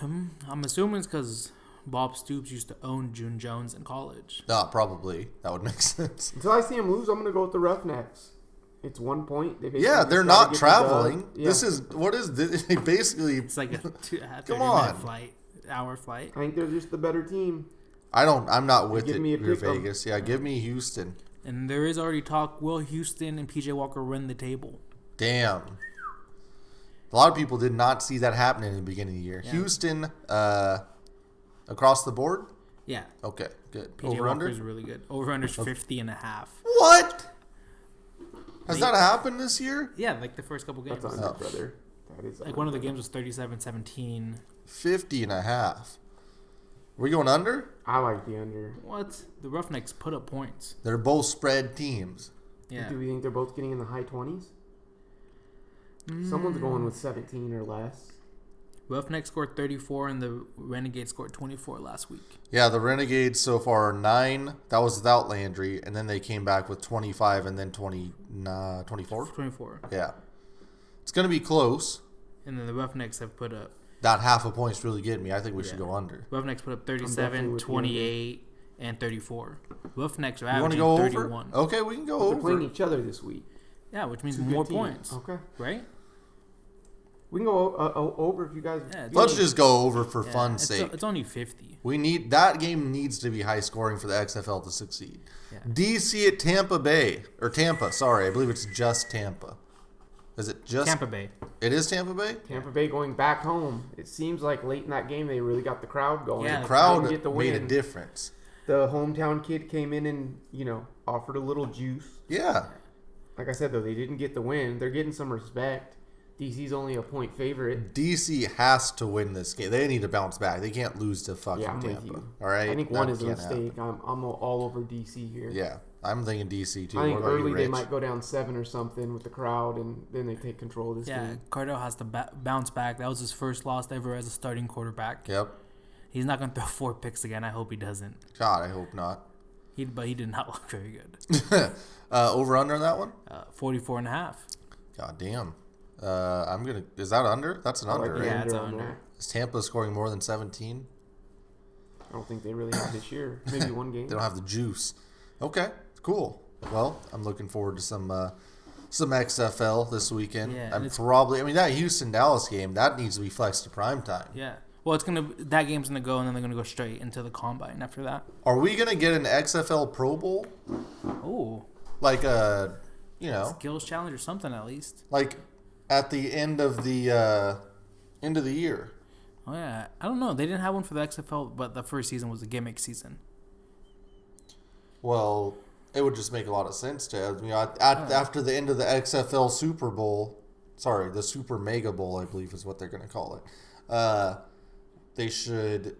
[SPEAKER 4] I'm assuming it's because Bob Stoops used to own June Jones in college.
[SPEAKER 2] Probably. That would make sense.
[SPEAKER 3] until I see them lose, I'm going to go with the Roughnecks. It's 1 point.
[SPEAKER 2] Yeah, they're not traveling. This is what is this? Basically,
[SPEAKER 4] It's like a 30-minute flight, hour flight.
[SPEAKER 3] I think they're just the better team.
[SPEAKER 2] I'm not with
[SPEAKER 3] Give
[SPEAKER 2] it.
[SPEAKER 3] me a
[SPEAKER 2] You're
[SPEAKER 3] pick 'em.
[SPEAKER 2] Vegas. Yeah, give me Houston.
[SPEAKER 4] And there is already talk, will Houston and PJ Walker run the table?
[SPEAKER 2] Damn. A lot of people did not see that happening in the beginning of the year.
[SPEAKER 4] Yeah.
[SPEAKER 2] Houston, across the board?
[SPEAKER 4] Yeah.
[SPEAKER 2] Okay, good.
[SPEAKER 4] PJ
[SPEAKER 2] Over under?
[SPEAKER 4] Walker's really good. Over under's 50.5.
[SPEAKER 2] What? Has that happened this year?
[SPEAKER 4] Yeah, like the first couple games.
[SPEAKER 3] That's under, brother. That is
[SPEAKER 4] Like one of the games was 37-17.
[SPEAKER 2] 50.5. We going under?
[SPEAKER 3] I like the under.
[SPEAKER 4] What? The Roughnecks put up points.
[SPEAKER 2] They're both spread teams.
[SPEAKER 4] Yeah.
[SPEAKER 3] Do we think they're both getting in the high 20s? Someone's going with 17 or less.
[SPEAKER 4] Roughnecks scored 34 and the Renegades scored 24 last week.
[SPEAKER 2] Yeah, the Renegades so far are 9. That was without Landry. And then they came back with 25 and then 24?
[SPEAKER 4] 24.
[SPEAKER 2] Yeah. It's going to be close.
[SPEAKER 4] And then the Roughnecks have put up.
[SPEAKER 2] That half a point's really getting me. I think we should go under.
[SPEAKER 4] Roughnecks put up
[SPEAKER 3] definitely
[SPEAKER 4] 37,
[SPEAKER 3] with you.
[SPEAKER 4] 28, and 34. Roughnecks are
[SPEAKER 2] You want to
[SPEAKER 4] averaging
[SPEAKER 2] go
[SPEAKER 4] 31.
[SPEAKER 2] over? Okay, we can go
[SPEAKER 3] They're playing
[SPEAKER 2] over.
[SPEAKER 3] each other this week.
[SPEAKER 4] Yeah, which means
[SPEAKER 3] Two
[SPEAKER 4] more
[SPEAKER 3] good teams.
[SPEAKER 4] points.
[SPEAKER 3] Okay.
[SPEAKER 4] Right?
[SPEAKER 3] We can go over if you guys.
[SPEAKER 4] Yeah, it's
[SPEAKER 2] Let's
[SPEAKER 4] only-
[SPEAKER 2] just go over for
[SPEAKER 4] yeah,
[SPEAKER 2] fun's sake.
[SPEAKER 4] It's only 50.
[SPEAKER 2] We need that game needs to be high scoring for the XFL to succeed.
[SPEAKER 4] Yeah.
[SPEAKER 2] DC at Tampa Bay or Tampa, sorry, I believe it's just Tampa. Is it just
[SPEAKER 4] Tampa Bay.
[SPEAKER 2] It is Tampa Bay?
[SPEAKER 3] Tampa Bay going back home. It seems like late in that game they really got the crowd going.
[SPEAKER 4] Yeah,
[SPEAKER 2] The
[SPEAKER 4] the
[SPEAKER 2] crowd
[SPEAKER 3] Didn't get the
[SPEAKER 2] made a
[SPEAKER 3] win.
[SPEAKER 2] difference.
[SPEAKER 3] The hometown kid came in and offered a little juice.
[SPEAKER 2] Yeah.
[SPEAKER 3] Like I said though, they didn't get the win. They're getting some respect. DC's only a point favorite.
[SPEAKER 2] DC has to win this game. They need to bounce back. They can't lose to fucking
[SPEAKER 3] Yeah, I'm with
[SPEAKER 2] Tampa.
[SPEAKER 3] you.
[SPEAKER 2] All right?
[SPEAKER 3] I think
[SPEAKER 2] That
[SPEAKER 3] one is a
[SPEAKER 2] can't
[SPEAKER 3] mistake. I'm all over DC here.
[SPEAKER 2] happen. Yeah. I'm thinking DC too.
[SPEAKER 3] I think
[SPEAKER 2] What about you,
[SPEAKER 3] early they
[SPEAKER 2] Rich?
[SPEAKER 3] might go down 7 or something with the crowd, and then they take control of this
[SPEAKER 4] Yeah,
[SPEAKER 3] game.
[SPEAKER 4] Cardell has to bounce back. That was his first loss ever as a starting quarterback.
[SPEAKER 2] Yep.
[SPEAKER 4] He's not going to throw 4 picks again. I hope he doesn't.
[SPEAKER 2] God, I hope not.
[SPEAKER 4] But he did not look very good.
[SPEAKER 2] Over under that one?
[SPEAKER 4] 44.5.
[SPEAKER 2] God damn. Is that under? That's an
[SPEAKER 3] I like
[SPEAKER 2] under,
[SPEAKER 3] the
[SPEAKER 2] right?
[SPEAKER 4] Yeah, it's
[SPEAKER 3] under on
[SPEAKER 4] under.
[SPEAKER 3] that.
[SPEAKER 2] Is Tampa scoring more than 17?
[SPEAKER 3] I don't think they really have this year. Maybe one game.
[SPEAKER 2] They don't have the juice. Okay, cool. Well, I'm looking forward to some XFL this weekend.
[SPEAKER 4] Yeah,
[SPEAKER 2] I'm
[SPEAKER 4] and
[SPEAKER 2] probably that Houston Dallas game that needs to be flexed to prime time.
[SPEAKER 4] Yeah. Well, that game's gonna go, and then they're gonna go straight into the combine after that.
[SPEAKER 2] Are we gonna get an XFL Pro Bowl?
[SPEAKER 4] Oh,
[SPEAKER 2] Like
[SPEAKER 4] skills challenge or something at least.
[SPEAKER 2] like at the end of the year.
[SPEAKER 4] Oh yeah, I don't know. They didn't have one for the XFL, but the first season was a gimmick season.
[SPEAKER 2] Well, it would just make a lot of sense to after the end of the XFL Super Bowl. Sorry, the Super Mega Bowl, I believe is what they're gonna call it. They should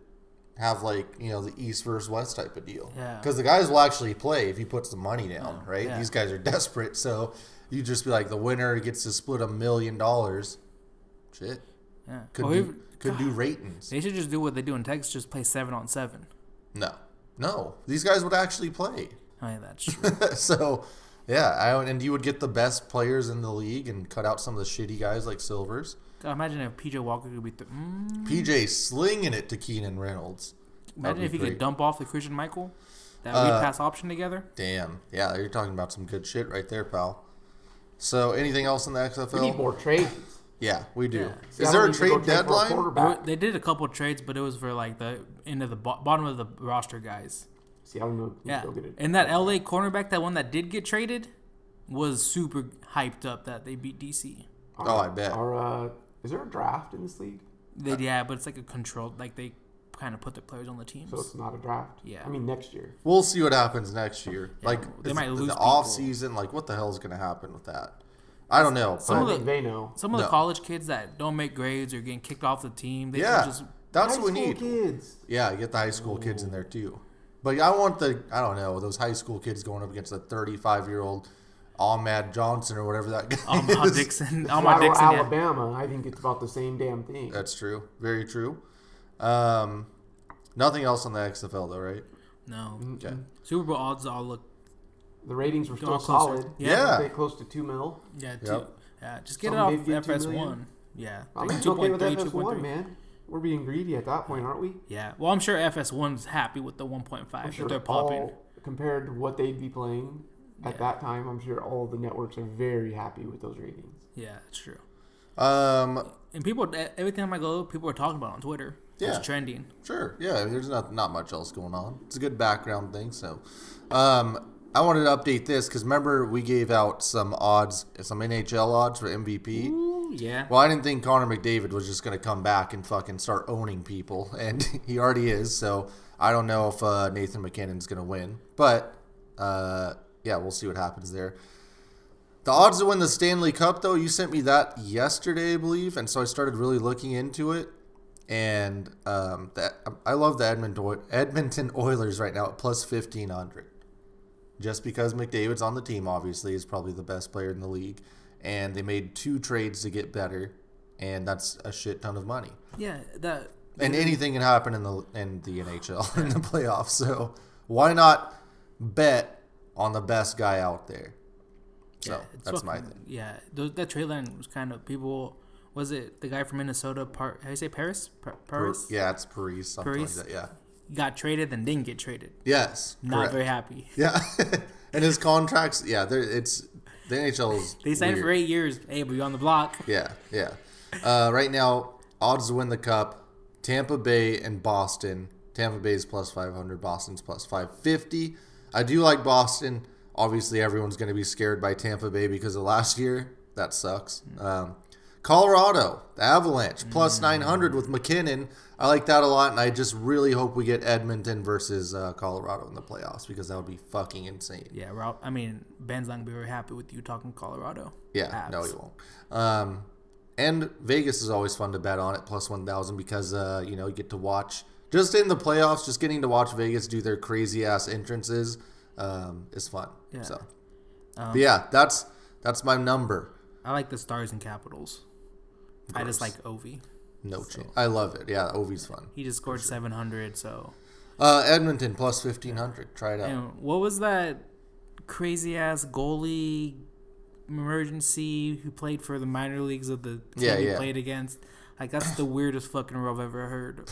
[SPEAKER 2] have the East versus West type of deal.
[SPEAKER 4] Yeah.
[SPEAKER 2] Because the guys will actually play if he puts the money down, right?
[SPEAKER 4] yeah.
[SPEAKER 2] These guys are desperate, so you just be like the winner gets to split $1 million. Shit,
[SPEAKER 4] Yeah.
[SPEAKER 2] could do ratings.
[SPEAKER 4] They should just do what they do in Texas, just play 7-on-7.
[SPEAKER 2] No, these guys would actually play.
[SPEAKER 4] Oh yeah, that's true.
[SPEAKER 2] So, yeah, and you would get the best players in the league and cut out some of the shitty guys like Silvers.
[SPEAKER 4] God, imagine if PJ Walker could be.
[SPEAKER 2] PJ slinging it to Keenan Reynolds.
[SPEAKER 4] Imagine if he
[SPEAKER 2] great.
[SPEAKER 4] could dump off the Christian Michael, that read pass option together.
[SPEAKER 2] Damn. Yeah, you're talking about some good shit right there, pal. So, anything else in the XFL?
[SPEAKER 3] We need more trades.
[SPEAKER 2] Yeah, we do.
[SPEAKER 4] Yeah.
[SPEAKER 2] Is there a trade deadline?
[SPEAKER 4] They did a couple of trades, but it was for like the end of the bottom of the roster guys.
[SPEAKER 3] See, I don't know.
[SPEAKER 4] Yeah, and that LA cornerback, that one that did get traded, was super hyped up that they beat DC.
[SPEAKER 2] Oh, I bet.
[SPEAKER 3] Is there a draft in this league?
[SPEAKER 4] Yeah, but it's like a controlled, like they kind of put the players on the teams.
[SPEAKER 3] So it's not a draft?
[SPEAKER 4] Yeah.
[SPEAKER 3] I mean, next year.
[SPEAKER 2] We'll see what happens next year.
[SPEAKER 4] Yeah,
[SPEAKER 2] Like,
[SPEAKER 4] they might lose
[SPEAKER 2] the
[SPEAKER 4] people.
[SPEAKER 2] off season. Like, what the hell is going to happen with that? I don't know.
[SPEAKER 4] Some
[SPEAKER 3] I
[SPEAKER 4] of
[SPEAKER 2] But
[SPEAKER 3] think they know.
[SPEAKER 4] Some of the
[SPEAKER 2] No.
[SPEAKER 4] college kids that don't make grades or getting kicked off the team, they
[SPEAKER 2] yeah,
[SPEAKER 4] can just
[SPEAKER 2] that's
[SPEAKER 3] High
[SPEAKER 2] what we
[SPEAKER 3] school
[SPEAKER 2] need.
[SPEAKER 3] kids.
[SPEAKER 2] Yeah, get the high school kids in there too. But I want those high school kids going up against a 35-year-old Ahmad Johnson or whatever that guy
[SPEAKER 4] Ahmad
[SPEAKER 2] is.
[SPEAKER 4] Dixon.
[SPEAKER 3] Seattle,
[SPEAKER 4] Ahmad Dixon, yeah.
[SPEAKER 3] Alabama. I think it's about the same damn thing.
[SPEAKER 2] That's true. Very true. Nothing else on the XFL though, right?
[SPEAKER 4] No.
[SPEAKER 2] Okay.
[SPEAKER 4] Super Bowl odds all look,
[SPEAKER 3] The ratings were
[SPEAKER 4] They're all
[SPEAKER 3] still
[SPEAKER 4] closer.
[SPEAKER 3] solid.
[SPEAKER 2] Yeah.
[SPEAKER 3] They close to 2 mil.
[SPEAKER 4] yeah,
[SPEAKER 2] Yep.
[SPEAKER 4] yeah. Just get
[SPEAKER 3] Some
[SPEAKER 4] it off
[SPEAKER 3] did get 2
[SPEAKER 4] FS1.
[SPEAKER 3] million.
[SPEAKER 4] Yeah.
[SPEAKER 3] I'm
[SPEAKER 4] 2.3,
[SPEAKER 3] okay with
[SPEAKER 4] 2.3.
[SPEAKER 3] FS1, man. We're being greedy at that point, aren't we?
[SPEAKER 4] Yeah. Well, I'm sure FS1's happy with the 1.5
[SPEAKER 3] I'm sure
[SPEAKER 4] that they're popping.
[SPEAKER 3] compared to what they'd be playing at that time, I'm sure all the networks are very happy with those ratings.
[SPEAKER 4] Yeah, that's true.
[SPEAKER 2] Um,
[SPEAKER 4] And people, every time I go, people are talking about it on Twitter.
[SPEAKER 2] Yeah.
[SPEAKER 4] It's trending.
[SPEAKER 2] Sure. Yeah, there's not much else going on. It's a good background thing. So, I wanted to update this because remember we gave out some odds, some NHL odds for MVP.
[SPEAKER 4] Ooh, yeah.
[SPEAKER 2] Well, I didn't think Connor McDavid was just going to come back and fucking start owning people, and he already is. So I don't know if Nathan McKinnon's going to win, but yeah, we'll see what happens there. The odds to win the Stanley Cup, though, you sent me that yesterday, I believe, and so I started really looking into it. And I love the Edmonton Oilers right now at plus 1,500. Just because McDavid's on the team, obviously, is probably the best player in the league. And they made 2 trades to get better, and that's a shit ton of money.
[SPEAKER 4] Yeah,
[SPEAKER 2] And anything can happen in the NHL in the playoffs. So why not bet on the best guy out there? So
[SPEAKER 4] yeah,
[SPEAKER 2] that's my thing.
[SPEAKER 4] Yeah, that trade line was kind of people. Was it the guy from Minnesota? How do you say Paris? Paris?
[SPEAKER 2] Yeah, it's Paris. Something
[SPEAKER 4] Paris?
[SPEAKER 2] like that. Yeah.
[SPEAKER 4] Got traded and didn't get traded.
[SPEAKER 2] Yes.
[SPEAKER 4] Not
[SPEAKER 2] correct.
[SPEAKER 4] very happy.
[SPEAKER 2] Yeah, and his contracts. Yeah, it's the NHL's.
[SPEAKER 4] They signed
[SPEAKER 2] weird.
[SPEAKER 4] for 8 years. Hey, but you on the block.
[SPEAKER 2] Yeah. Right now, odds to win the cup: Tampa Bay and Boston. Tampa Bay's plus 500. Boston's plus 550. I do like Boston. Obviously, everyone's going to be scared by Tampa Bay because of last year. That sucks. Colorado, the Avalanche, plus 900 with McKinnon. I like that a lot, and I just really hope we get Edmonton versus Colorado in the playoffs because that would be fucking insane.
[SPEAKER 4] Yeah, I mean, Ben's not going to be very happy with you talking Colorado.
[SPEAKER 2] Yeah,
[SPEAKER 4] Avs.
[SPEAKER 2] no, he won't. And Vegas is always fun to bet on at plus 1,000 because, you get to watch, just in the playoffs, just getting to watch Vegas do their crazy-ass entrances is fun.
[SPEAKER 4] Yeah.
[SPEAKER 2] So, but yeah, that's my number.
[SPEAKER 4] I like the Stars and Capitals. I just like Ovi.
[SPEAKER 2] No chance. I love it. Yeah, Ovi's fun.
[SPEAKER 4] He just scored 700, so.
[SPEAKER 2] Edmonton plus 1,500. Try it out.
[SPEAKER 4] And what was that crazy ass goalie emergency who played for the minor leagues of the team he played against? Like, that's the weirdest fucking rule I've ever heard.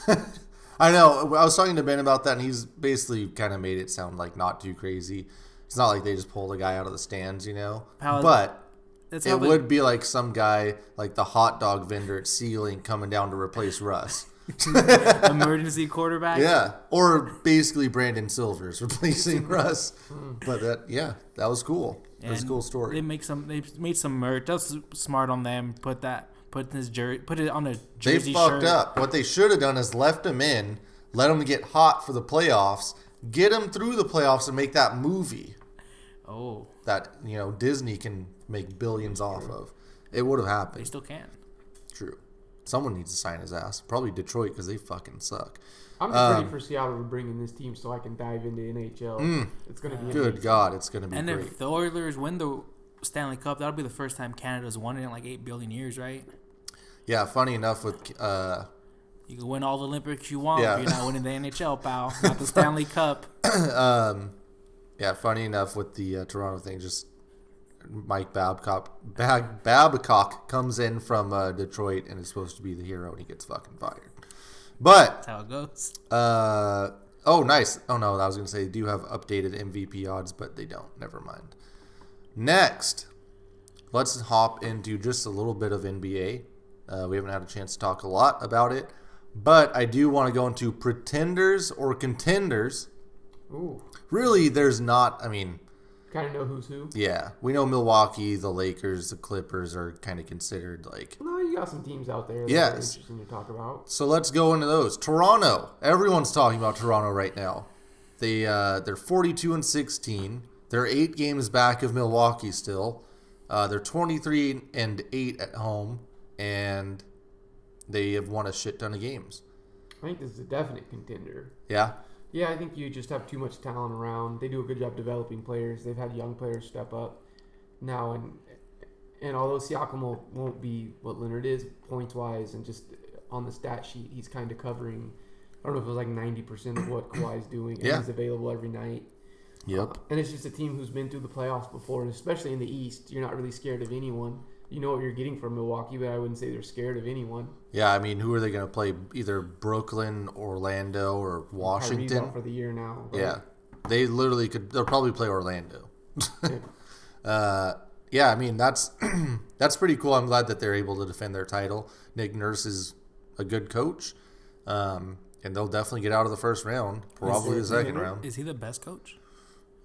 [SPEAKER 2] I know. I was talking to Ben about that, and he's basically kind of made it sound like not too crazy. It's not like they just pulled a guy out of the stands, but it would be like some guy, like the hot dog vendor at Sealing, coming down to replace Russ.
[SPEAKER 4] Emergency quarterback?
[SPEAKER 2] Yeah. Or basically Brandon Silvers replacing Russ. But that was cool. It was a cool story.
[SPEAKER 4] They made some merch. That's smart on them. Put it on a jersey
[SPEAKER 2] They fucked
[SPEAKER 4] shirt.
[SPEAKER 2] up. What they should have done is left him in, let him get hot for the playoffs, get him through the playoffs, and make that movie.
[SPEAKER 4] Oh.
[SPEAKER 2] That, Disney can make billions off of. It would have
[SPEAKER 4] They
[SPEAKER 2] happened.
[SPEAKER 4] still can.
[SPEAKER 2] True. Someone needs to sign his ass. Probably Detroit because they fucking suck.
[SPEAKER 3] I'm just ready for Seattle to bring in this team so I can dive into NHL. It's going to be
[SPEAKER 2] Good
[SPEAKER 3] amazing.
[SPEAKER 2] God, it's going to be
[SPEAKER 4] And
[SPEAKER 2] great.
[SPEAKER 4] if the Oilers win the Stanley Cup, that'll be the first time Canada's won it in like 8 billion years, right?
[SPEAKER 2] Yeah, funny enough with...
[SPEAKER 4] You can win all the Olympics you want,
[SPEAKER 2] Yeah.
[SPEAKER 4] but you're not winning the NHL, pal. Not the Stanley Cup.
[SPEAKER 2] Yeah, funny enough with the Toronto thing, just Mike Babcock comes in from Detroit and is supposed to be the hero, and he gets fucking fired. But
[SPEAKER 4] That's how it goes.
[SPEAKER 2] oh, nice. Oh no, I was gonna say they do have updated MVP odds, but they don't. Never mind. Next, let's hop into just a little bit of NBA. We haven't had a chance to talk a lot about it, but I do want to go into Pretenders or Contenders.
[SPEAKER 3] Ooh.
[SPEAKER 2] Really, there's not. I mean,
[SPEAKER 3] Kind of know who's who.
[SPEAKER 2] yeah, we know Milwaukee, the Lakers, the Clippers are kind of considered like.
[SPEAKER 3] No, you got some teams out there that are
[SPEAKER 2] Yes.
[SPEAKER 3] interesting to talk about.
[SPEAKER 2] So let's go into those. Toronto. Everyone's talking about Toronto right now. They're 42-16. They're 8 games back of Milwaukee still. They're 23-8 at home, and they have won a shit ton of games.
[SPEAKER 3] I think this is a definite contender.
[SPEAKER 2] Yeah.
[SPEAKER 3] Yeah, I think you just have too much talent around. They do a good job developing players. They've had young players step up now, and although Siakam won't be what Leonard is points-wise and just on the stat sheet, he's kind of covering, I don't know if it was like 90% of what Kawhi's doing, and
[SPEAKER 2] Yeah.
[SPEAKER 3] he's available every night.
[SPEAKER 2] Yep.
[SPEAKER 3] And it's just a team who's been through the playoffs before, and especially in the East, you're not really scared of anyone. you know what you're getting from Milwaukee, but I wouldn't say they're scared of anyone.
[SPEAKER 2] Yeah, I mean, who are they going to play? Either Brooklyn, Orlando, or Washington?
[SPEAKER 3] Kyrie's out for the year now. Right?
[SPEAKER 2] Yeah, they literally could. They'll probably play Orlando. Yeah, I mean that's that's pretty cool. I'm glad that they're able to defend their title. Nick Nurse is a good coach, and they'll definitely get out of the first round, probably the second round.
[SPEAKER 4] Is he the best coach?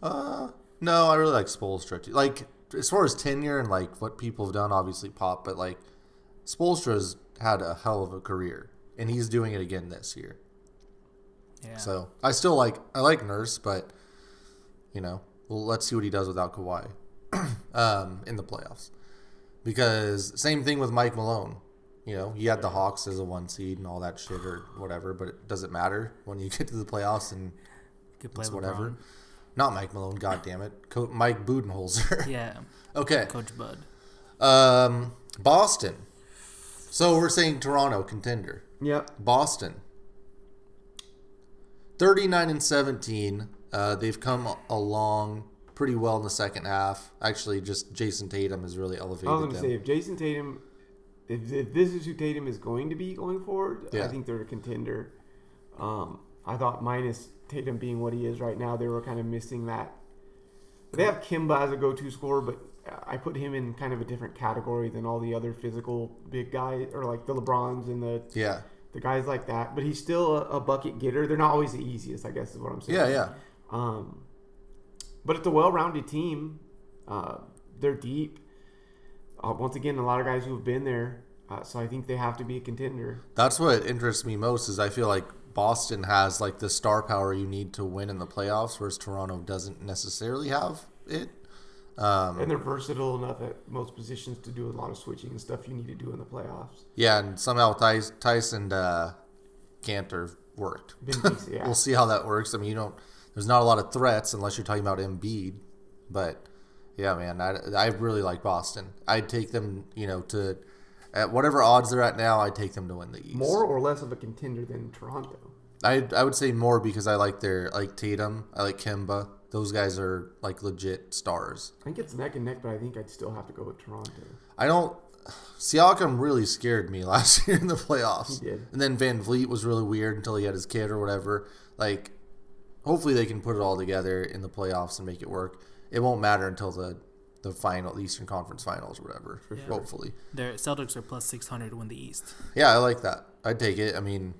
[SPEAKER 2] No, I really like Spoelstra too. Like as far as tenure and like what people have done, obviously Pop, but like Spoelstra's had a hell of a career, and he's doing it again this year.
[SPEAKER 4] Yeah.
[SPEAKER 2] So I like Nurse, but let's see what he does without Kawhi in the playoffs. Because same thing with Mike Malone. He had the Hawks as a 1 seed and all that shit or whatever, but it doesn't matter when you get to the playoffs and it's whatever.
[SPEAKER 4] LeBron.
[SPEAKER 2] Not Mike Malone, goddammit. Mike Budenholzer.
[SPEAKER 4] Yeah.
[SPEAKER 2] Okay.
[SPEAKER 4] Coach Bud.
[SPEAKER 2] Boston. So we're saying Toronto contender.
[SPEAKER 3] Yep.
[SPEAKER 2] Boston. 39-17. They've come along pretty well in the second half. Actually, just Jason Tatum has really elevated them.
[SPEAKER 3] I was going to say, if Jason Tatum, if this is who Tatum is going to be going forward, I think they're a contender. I thought minus Tatum being what he is right now, they were kind of missing that. They have Kimba as a go-to scorer, but I put him in kind of a different category than all the other physical big guys, or like the LeBrons and the guys like that. But he's still a bucket getter. They're not always the easiest, I guess is what I'm saying.
[SPEAKER 2] Yeah.
[SPEAKER 3] But it's a well-rounded team. They're deep. Once again, a lot of guys who have been there. So I think they have to be a contender.
[SPEAKER 2] That's what interests me most is I feel like Boston has like the star power you need to win in the playoffs, whereas Toronto doesn't necessarily have it.
[SPEAKER 3] And they're versatile enough at most positions to do a lot of switching and stuff you need to do in the playoffs.
[SPEAKER 2] Yeah, and somehow Tyson Cantor worked.
[SPEAKER 3] Yeah.
[SPEAKER 2] We'll see how that works. I mean, there's not a lot of threats unless you're talking about Embiid. But, yeah, man, I really like Boston. I'd take them, to at whatever odds they're at now, I'd take them to win the East.
[SPEAKER 3] More or less of a contender than Toronto?
[SPEAKER 2] I would say more because I like Tatum. I like Kemba. Those guys are like legit stars.
[SPEAKER 3] I think it's neck and neck, but I think I'd still have to go with Toronto.
[SPEAKER 2] Siakam really scared me last year in the playoffs.
[SPEAKER 3] He did.
[SPEAKER 2] And then Van Vliet was really weird until he had his kid or whatever. Like, hopefully they can put it all together in the playoffs and make it work. It won't matter until the Eastern Conference Finals or whatever.
[SPEAKER 3] For sure.
[SPEAKER 2] Hopefully.
[SPEAKER 4] Their Celtics are plus 600 to win the East.
[SPEAKER 2] Yeah, I like that. I'd take it. I mean,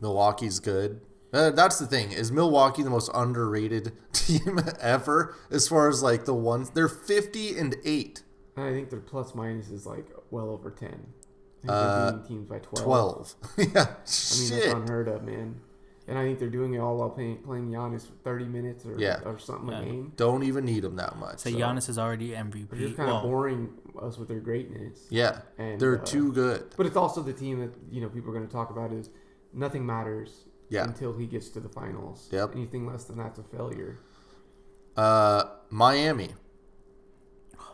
[SPEAKER 2] Milwaukee's good. That's the thing. Is Milwaukee the most underrated team ever as far as like the ones? They're 50-8.
[SPEAKER 3] I think their plus minus is like well over 10. I think they're beating teams by 12.
[SPEAKER 2] Yeah.
[SPEAKER 3] That's unheard of, man. And I think they're doing it all while playing Giannis 30 minutes or something a game.
[SPEAKER 2] Don't even need him that much.
[SPEAKER 4] So Giannis is already MVP.
[SPEAKER 3] They're just kind of boring us with their greatness.
[SPEAKER 2] Yeah, and they're too good.
[SPEAKER 3] But it's also the team that people are going to talk about is nothing matters until he gets to the finals.
[SPEAKER 2] Yep.
[SPEAKER 3] Anything less than that's a failure.
[SPEAKER 2] Miami.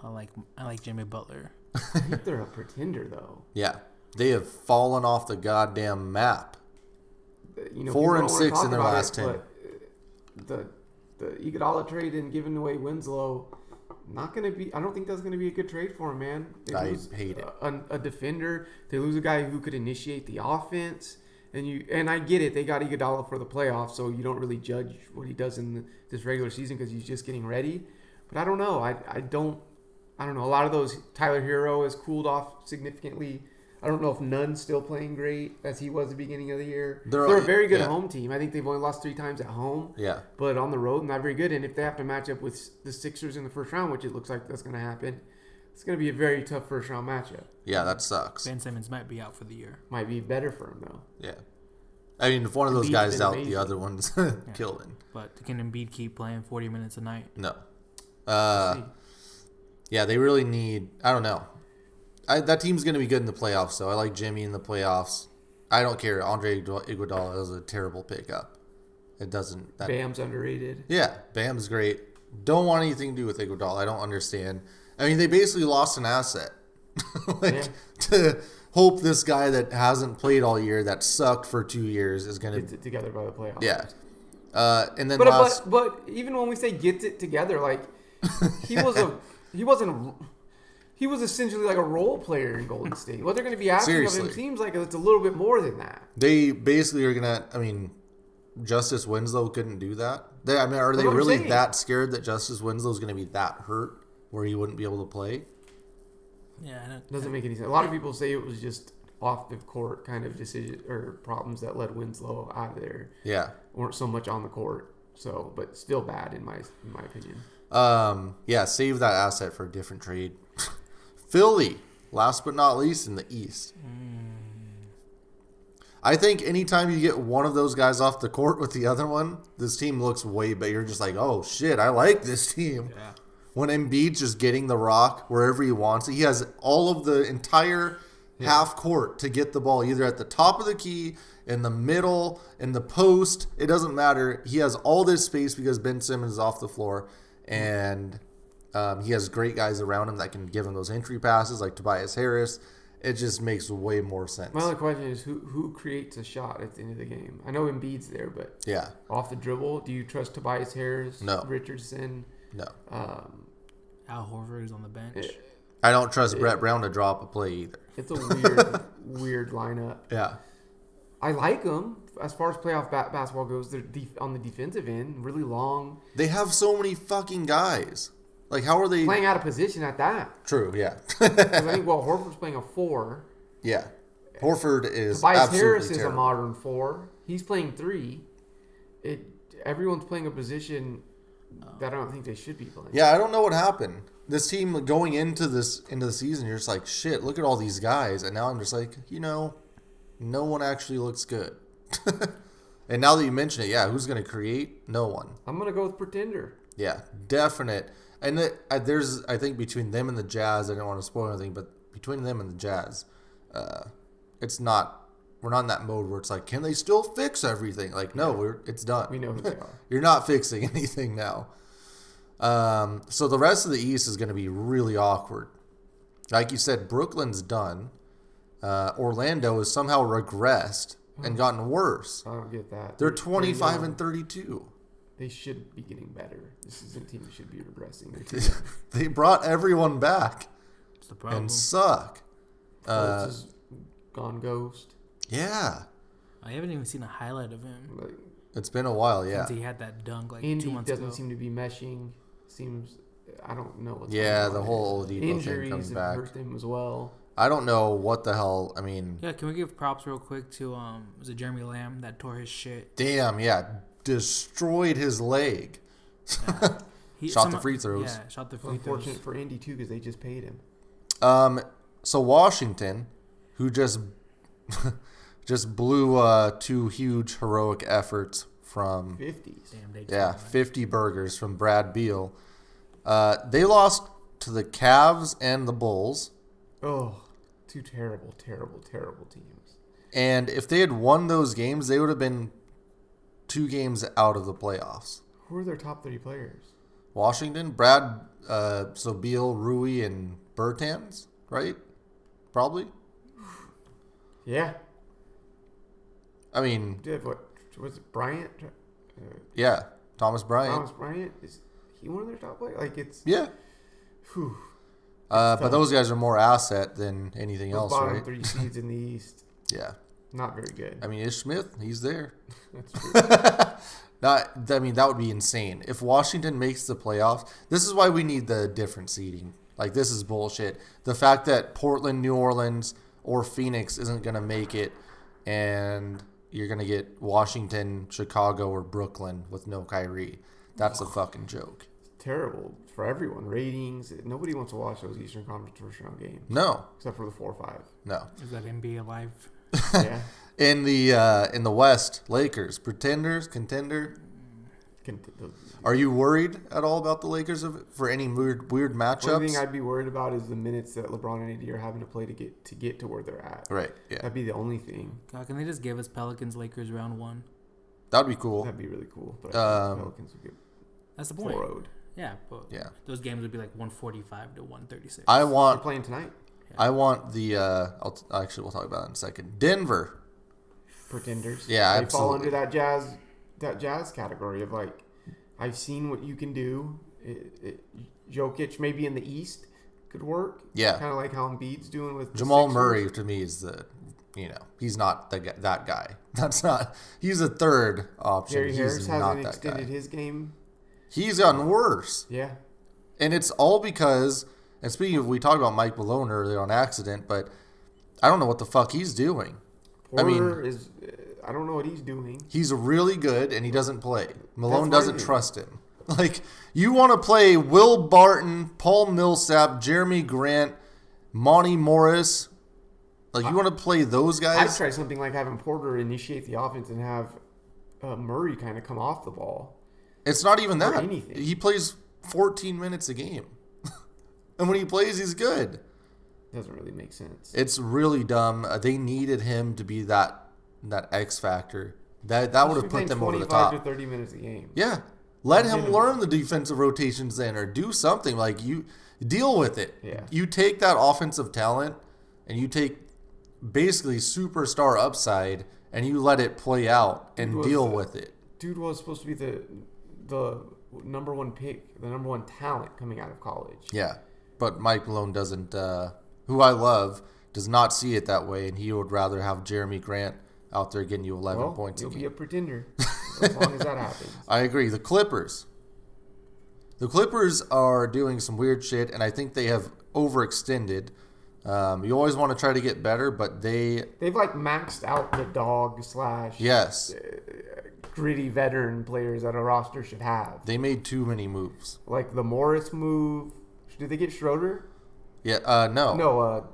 [SPEAKER 4] I like Jimmy Butler.
[SPEAKER 3] I think they're a pretender though.
[SPEAKER 2] Yeah, they have fallen off the goddamn map. 4-6 in their last 10.
[SPEAKER 3] But the Iguodala trade and giving away Winslow, not going to be. I don't think that's going to be a good trade for him, man.
[SPEAKER 2] I hate it.
[SPEAKER 3] A defender. They lose a guy who could initiate the offense, and I get it. They got Iguodala for the playoffs, so you don't really judge what he does in this regular season because he's just getting ready. But I don't know. I don't know. A lot of those Tyler Hero has cooled off significantly. I don't know if Nunn's still playing great as he was at the beginning of the year. They're a very good home team. I think they've only lost 3 times at home.
[SPEAKER 2] Yeah.
[SPEAKER 3] But on the road, not very good. And if they have to match up with the Sixers in the first round, which it looks like that's going to happen, it's going to be a very tough first round matchup.
[SPEAKER 2] Yeah, that sucks.
[SPEAKER 4] Ben Simmons might be out for the year.
[SPEAKER 3] Might be better for him, though.
[SPEAKER 2] Yeah. I mean, if one of those guys is out, amazing. The other one's killed him.
[SPEAKER 4] But can Embiid keep playing 40 minutes a night?
[SPEAKER 2] No. Yeah, they really need... I don't know. That team's going to be good in the playoffs, though. I like Jimmy in the playoffs. I don't care. Andre Iguodala is a terrible pickup. It doesn't...
[SPEAKER 3] Bam's underrated.
[SPEAKER 2] Yeah, Bam's great. Don't want anything to do with Iguodala. I don't understand. I mean, they basically lost an asset. To hope this guy that hasn't played all year, that sucked for 2 years, is going to...
[SPEAKER 3] Gets it together by the playoffs.
[SPEAKER 2] Yeah. And then
[SPEAKER 3] but even when we say gets it together, like, he wasn't... He was essentially like a role player in Golden State. What they're going to be asking
[SPEAKER 2] Seriously.
[SPEAKER 3] of him seems like it's a little bit more than that.
[SPEAKER 2] They basically are gonna. I mean, Justice Winslow couldn't do that. Are they
[SPEAKER 3] That's what I'm
[SPEAKER 2] really
[SPEAKER 3] saying.
[SPEAKER 2] that scared that Justice Winslow is going to be that hurt where he wouldn't be able to play?
[SPEAKER 4] Yeah, I don't,
[SPEAKER 3] Doesn't make any sense. A lot of people say it was just off the court kind of decision or problems that led Winslow out of there.
[SPEAKER 2] Yeah.
[SPEAKER 3] Weren't so much on the court. So, but still bad in my opinion.
[SPEAKER 2] Yeah. Save that asset for a different trade. Philly, last but not least in the East. I think anytime you get one of those guys off the court with the other one, this team looks way better. You're just like, oh shit, I like this team.
[SPEAKER 4] yeah.
[SPEAKER 2] When Embiid's just getting the rock wherever he wants it, he has all of the entire half court to get the ball, either at the top of the key, in the middle, in the post. It doesn't matter. He has all this space because Ben Simmons is off the floor, and he has great guys around him that can give him those entry passes, like Tobias Harris. It just makes way more sense.
[SPEAKER 3] My only question is who creates a shot at the end of the game? I know Embiid's there, but
[SPEAKER 2] Yeah.
[SPEAKER 3] off the dribble, do you trust Tobias Harris?
[SPEAKER 2] No.
[SPEAKER 3] Richardson?
[SPEAKER 2] No.
[SPEAKER 4] Al Horford is on the bench.
[SPEAKER 2] I don't trust Brett Brown to drop a play either.
[SPEAKER 3] It's a weird, weird lineup.
[SPEAKER 2] Yeah.
[SPEAKER 3] I like them as far as playoff basketball goes. They're on the defensive end, really long,
[SPEAKER 2] They have so many fucking guys. Like, how are they...
[SPEAKER 3] playing out of position at that.
[SPEAKER 2] True, yeah.
[SPEAKER 3] 'Cause I think Horford's playing a 4.
[SPEAKER 2] Yeah. Horford is
[SPEAKER 3] Tobias
[SPEAKER 2] absolutely
[SPEAKER 3] Harris is
[SPEAKER 2] terrible.
[SPEAKER 3] a modern 4. He's playing 3. Everyone's playing a position that I don't think they should be playing.
[SPEAKER 2] Yeah, I don't know what happened. This team going into the season, you're just like, shit, look at all these guys. And now I'm just like, no one actually looks good. And now that you mention it, yeah, who's going to create? No one.
[SPEAKER 3] I'm going to go with Pretender.
[SPEAKER 2] Yeah, definite. And there's, I think, between them and the Jazz, I don't want to spoil anything, but between them and the Jazz, we're not in that mode where it's like, can they still fix everything? Like, no, it's done.
[SPEAKER 3] We know who they are.
[SPEAKER 2] You're not fixing anything now. So the rest of the East is going to be really awkward. Like you said, Brooklyn's done. Orlando has somehow regressed and gotten worse.
[SPEAKER 3] I don't get that.
[SPEAKER 2] They're 25 and 32.
[SPEAKER 3] They should be getting better. This is a team that should be regressing.
[SPEAKER 2] They brought everyone back
[SPEAKER 4] That's the problem.
[SPEAKER 2] and suck.
[SPEAKER 3] Fultz has gone ghost.
[SPEAKER 2] Yeah.
[SPEAKER 4] I haven't even seen a highlight of him
[SPEAKER 3] Like,
[SPEAKER 2] It's been a while, yeah.
[SPEAKER 4] since he had that dunk like
[SPEAKER 3] Indy
[SPEAKER 4] 2 months
[SPEAKER 3] doesn't
[SPEAKER 4] ago.
[SPEAKER 3] seem to be meshing. Seems, I don't know what's
[SPEAKER 2] Yeah,
[SPEAKER 3] going
[SPEAKER 2] the
[SPEAKER 3] on
[SPEAKER 2] whole
[SPEAKER 3] there.
[SPEAKER 2] Oladipo thing
[SPEAKER 3] Injuries
[SPEAKER 2] comes
[SPEAKER 3] have
[SPEAKER 2] back.
[SPEAKER 3] hurt him as well.
[SPEAKER 2] I don't know what the hell. I mean,
[SPEAKER 4] Yeah, can we give props real quick to was it Jeremy Lamb that tore his shit?
[SPEAKER 2] damn, yeah. Destroyed his leg.
[SPEAKER 4] He,
[SPEAKER 2] Shot the free throws.
[SPEAKER 4] Yeah, shot the free throws.
[SPEAKER 3] Unfortunate for Indy too because they just paid him.
[SPEAKER 2] So Washington, who just blew 2 huge heroic efforts from
[SPEAKER 3] 50s.
[SPEAKER 4] Damn, they
[SPEAKER 2] 50 burgers from Brad Beal. They lost to the Cavs and the Bulls.
[SPEAKER 3] Oh, 2 terrible, terrible, terrible teams.
[SPEAKER 2] And if they had won those games, they would have been 2 games out of the playoffs.
[SPEAKER 3] Who are their top 3 players?
[SPEAKER 2] Washington, Brad, so Beal, Rui, and Bertans, right? Probably.
[SPEAKER 3] Yeah.
[SPEAKER 2] I mean,
[SPEAKER 3] Did what was it? Bryant?
[SPEAKER 2] yeah, Thomas Bryant.
[SPEAKER 3] Thomas Bryant, is he one of their top players? Like it's
[SPEAKER 2] Yeah.
[SPEAKER 3] whew,
[SPEAKER 2] But those guys are more asset than anything
[SPEAKER 3] those
[SPEAKER 2] else,
[SPEAKER 3] bottom
[SPEAKER 2] right?
[SPEAKER 3] 3 seeds in the East.
[SPEAKER 2] Yeah.
[SPEAKER 3] Not very good.
[SPEAKER 2] I mean, Ish Smith, he's there.
[SPEAKER 3] That's true.
[SPEAKER 2] That would be insane. If Washington makes the playoffs, this is why we need the different seeding. Like, this is bullshit. The fact that Portland, New Orleans, or Phoenix isn't going to make it, and you're going to get Washington, Chicago, or Brooklyn with no Kyrie. That's a fucking joke.
[SPEAKER 3] Terrible for everyone. Ratings. Nobody wants to watch those Eastern Conference first round games.
[SPEAKER 2] No.
[SPEAKER 3] Except for the 4-5.
[SPEAKER 2] No.
[SPEAKER 4] Is that NBA live?
[SPEAKER 3] Yeah.
[SPEAKER 2] In the West, Lakers, pretenders, contender. Are you worried at all about the Lakers for any weird
[SPEAKER 3] The only
[SPEAKER 2] matchups?
[SPEAKER 3] thing I'd be worried about is the minutes that LeBron and AD are having to play to get to where they're at.
[SPEAKER 2] Right. Yeah.
[SPEAKER 3] That'd be the only thing.
[SPEAKER 4] God, can they just give us Pelicans Lakers round 1?
[SPEAKER 2] That'd be cool.
[SPEAKER 3] That'd be really cool. But I think the Pelicans would get
[SPEAKER 4] That's the point.
[SPEAKER 3] 4-0'd.
[SPEAKER 4] Yeah, but
[SPEAKER 2] Yeah.
[SPEAKER 4] those games would be like 145 to 136.
[SPEAKER 2] I
[SPEAKER 3] They're
[SPEAKER 2] want
[SPEAKER 3] playing tonight.
[SPEAKER 2] the. We'll talk about it in a second. Denver.
[SPEAKER 3] Pretenders.
[SPEAKER 2] Yeah,
[SPEAKER 3] they fall
[SPEAKER 2] absolutely.
[SPEAKER 3] under that jazz category of like, I've seen what you can do. Jokic maybe in the East, could work.
[SPEAKER 2] Yeah.
[SPEAKER 3] Kind of like how Embiid's doing with
[SPEAKER 2] Jamal
[SPEAKER 3] the
[SPEAKER 2] Murray, to me, is he's not that guy. He's a third option.
[SPEAKER 3] Gary
[SPEAKER 2] He's
[SPEAKER 3] Harris
[SPEAKER 2] not
[SPEAKER 3] hasn't
[SPEAKER 2] that
[SPEAKER 3] extended
[SPEAKER 2] guy.
[SPEAKER 3] his game.
[SPEAKER 2] He's gotten worse.
[SPEAKER 3] Yeah.
[SPEAKER 2] And it's all because, and speaking of, we talked about Mike Malone earlier on accident, but I don't know what the fuck he's doing.
[SPEAKER 3] Porter I don't know what he's doing.
[SPEAKER 2] He's really good, and he doesn't play. Malone doesn't trust him. Like, you want to play Will Barton, Paul Millsap, Jeremy Grant, Monty Morris. Like, you want to play those guys?
[SPEAKER 3] I'd try something like having Porter initiate the offense and have Murray kind of come off the ball.
[SPEAKER 2] It's not even that.
[SPEAKER 3] Anything.
[SPEAKER 2] He plays 14 minutes a game. And when he plays, he's good.
[SPEAKER 3] Doesn't really make sense.
[SPEAKER 2] It's really dumb. They needed him to be that X factor. That would have put them over the top.
[SPEAKER 3] 25 to 30 minutes a game.
[SPEAKER 2] Yeah. Let him learn the defensive rotations then, or do something. Like, you deal with it.
[SPEAKER 3] Yeah.
[SPEAKER 2] You take that offensive talent and you take basically superstar upside and you let it play out and deal with it.
[SPEAKER 3] Dude was supposed to be the number one pick, the number one talent coming out of college.
[SPEAKER 2] Yeah. But Mike Malone doesn't, who I love, does not see it that way, and he would rather have Jeremy Grant out there getting you 11 points a game.
[SPEAKER 3] He'll be a pretender as long as that happens.
[SPEAKER 2] I agree. The Clippers are doing some weird shit, and I think they have overextended. You always want to try to get better, but they've
[SPEAKER 3] like maxed out the dog /
[SPEAKER 2] yes,
[SPEAKER 3] gritty veteran players that a roster should have.
[SPEAKER 2] They made too many moves.
[SPEAKER 3] Like the Morris move. Did they get Schroeder?
[SPEAKER 2] Yeah, no.
[SPEAKER 3] No,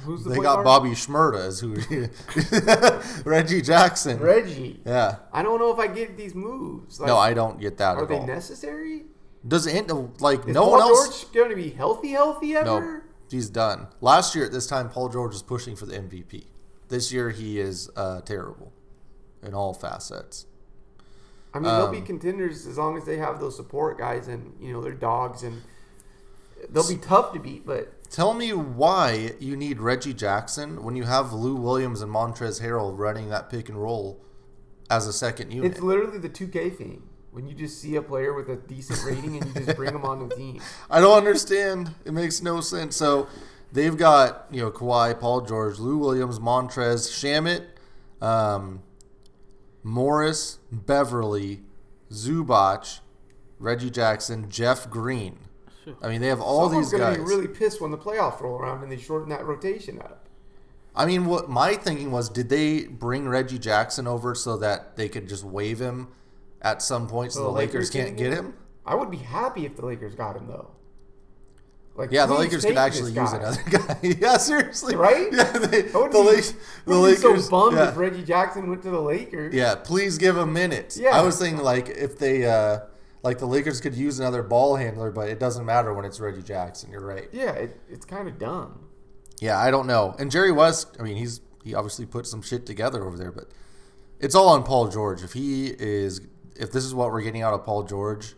[SPEAKER 3] who's the
[SPEAKER 2] They
[SPEAKER 3] point
[SPEAKER 2] got
[SPEAKER 3] guard?
[SPEAKER 2] Bobby Shmurda as who Reggie Jackson.
[SPEAKER 3] Reggie.
[SPEAKER 2] Yeah.
[SPEAKER 3] I don't know if I get these moves. Like,
[SPEAKER 2] No, I don't get that
[SPEAKER 3] are
[SPEAKER 2] at
[SPEAKER 3] they
[SPEAKER 2] all.
[SPEAKER 3] necessary?
[SPEAKER 2] Does it like
[SPEAKER 3] Is
[SPEAKER 2] no
[SPEAKER 3] Paul
[SPEAKER 2] one else?
[SPEAKER 3] George going to be healthy ever?
[SPEAKER 2] No, he's done. Last year at this time, Paul George was pushing for the MVP. This year, he is terrible in all facets.
[SPEAKER 3] I mean, they'll be contenders as long as they have those support guys and they're dogs, and they'll be tough to beat. But
[SPEAKER 2] tell me why you need Reggie Jackson when you have Lou Williams and Montrezl Harrell running that pick and roll as a second unit.
[SPEAKER 3] It's literally the 2K thing. When you just see a player with a decent rating and you just bring them on the team.
[SPEAKER 2] I don't understand. It makes no sense. So they've got Kawhi, Paul George, Lou Williams, Montrez, Shamet, Morris, Beverly, Zubac, Reggie Jackson, Jeff Green. I mean, they have all these guys.
[SPEAKER 3] Someone's going to be really pissed when the playoffs roll around and they shorten that rotation up.
[SPEAKER 2] I mean, what my thinking was, did they bring Reggie Jackson over so that they could just waive him at some point so the Lakers can't get him?
[SPEAKER 3] I would be happy if the Lakers got him, though. Like,
[SPEAKER 2] yeah, the Lakers could actually use another guy. Yeah, seriously.
[SPEAKER 3] Right?
[SPEAKER 2] Yeah,
[SPEAKER 3] the Lakers so bummed if Reggie Jackson went to the Lakers.
[SPEAKER 2] Yeah, please give him minutes. Yeah. I was thinking, like, if they, like, the Lakers could use another ball handler, but it doesn't matter when it's Reggie Jackson. You're right.
[SPEAKER 3] Yeah, it's kind of dumb.
[SPEAKER 2] Yeah, I don't know. And Jerry West, I mean, he obviously put some shit together over there, but it's all on Paul George. If this is what we're getting out of Paul George,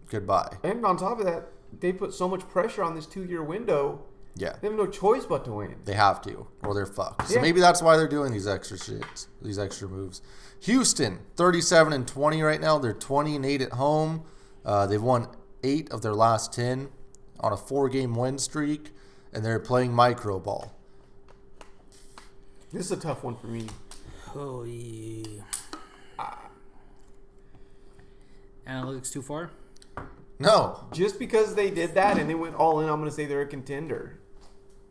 [SPEAKER 2] goodbye.
[SPEAKER 3] And on top of that, they put so much pressure on this 2-year window.
[SPEAKER 2] Yeah.
[SPEAKER 3] They have no choice but to win.
[SPEAKER 2] They have to, or they're fucked. So maybe that's why they're doing these extra shits, these extra moves. Houston, 37-20 right now. They're 20-8 at home. They've won 8 of their last 10 on a 4-game win streak, and they're playing micro ball.
[SPEAKER 3] This is a tough one for me.
[SPEAKER 4] Oh, yeah. Analytics too far?
[SPEAKER 2] No.
[SPEAKER 3] Just because they did that and they went all in, I'm going to say they're a contender.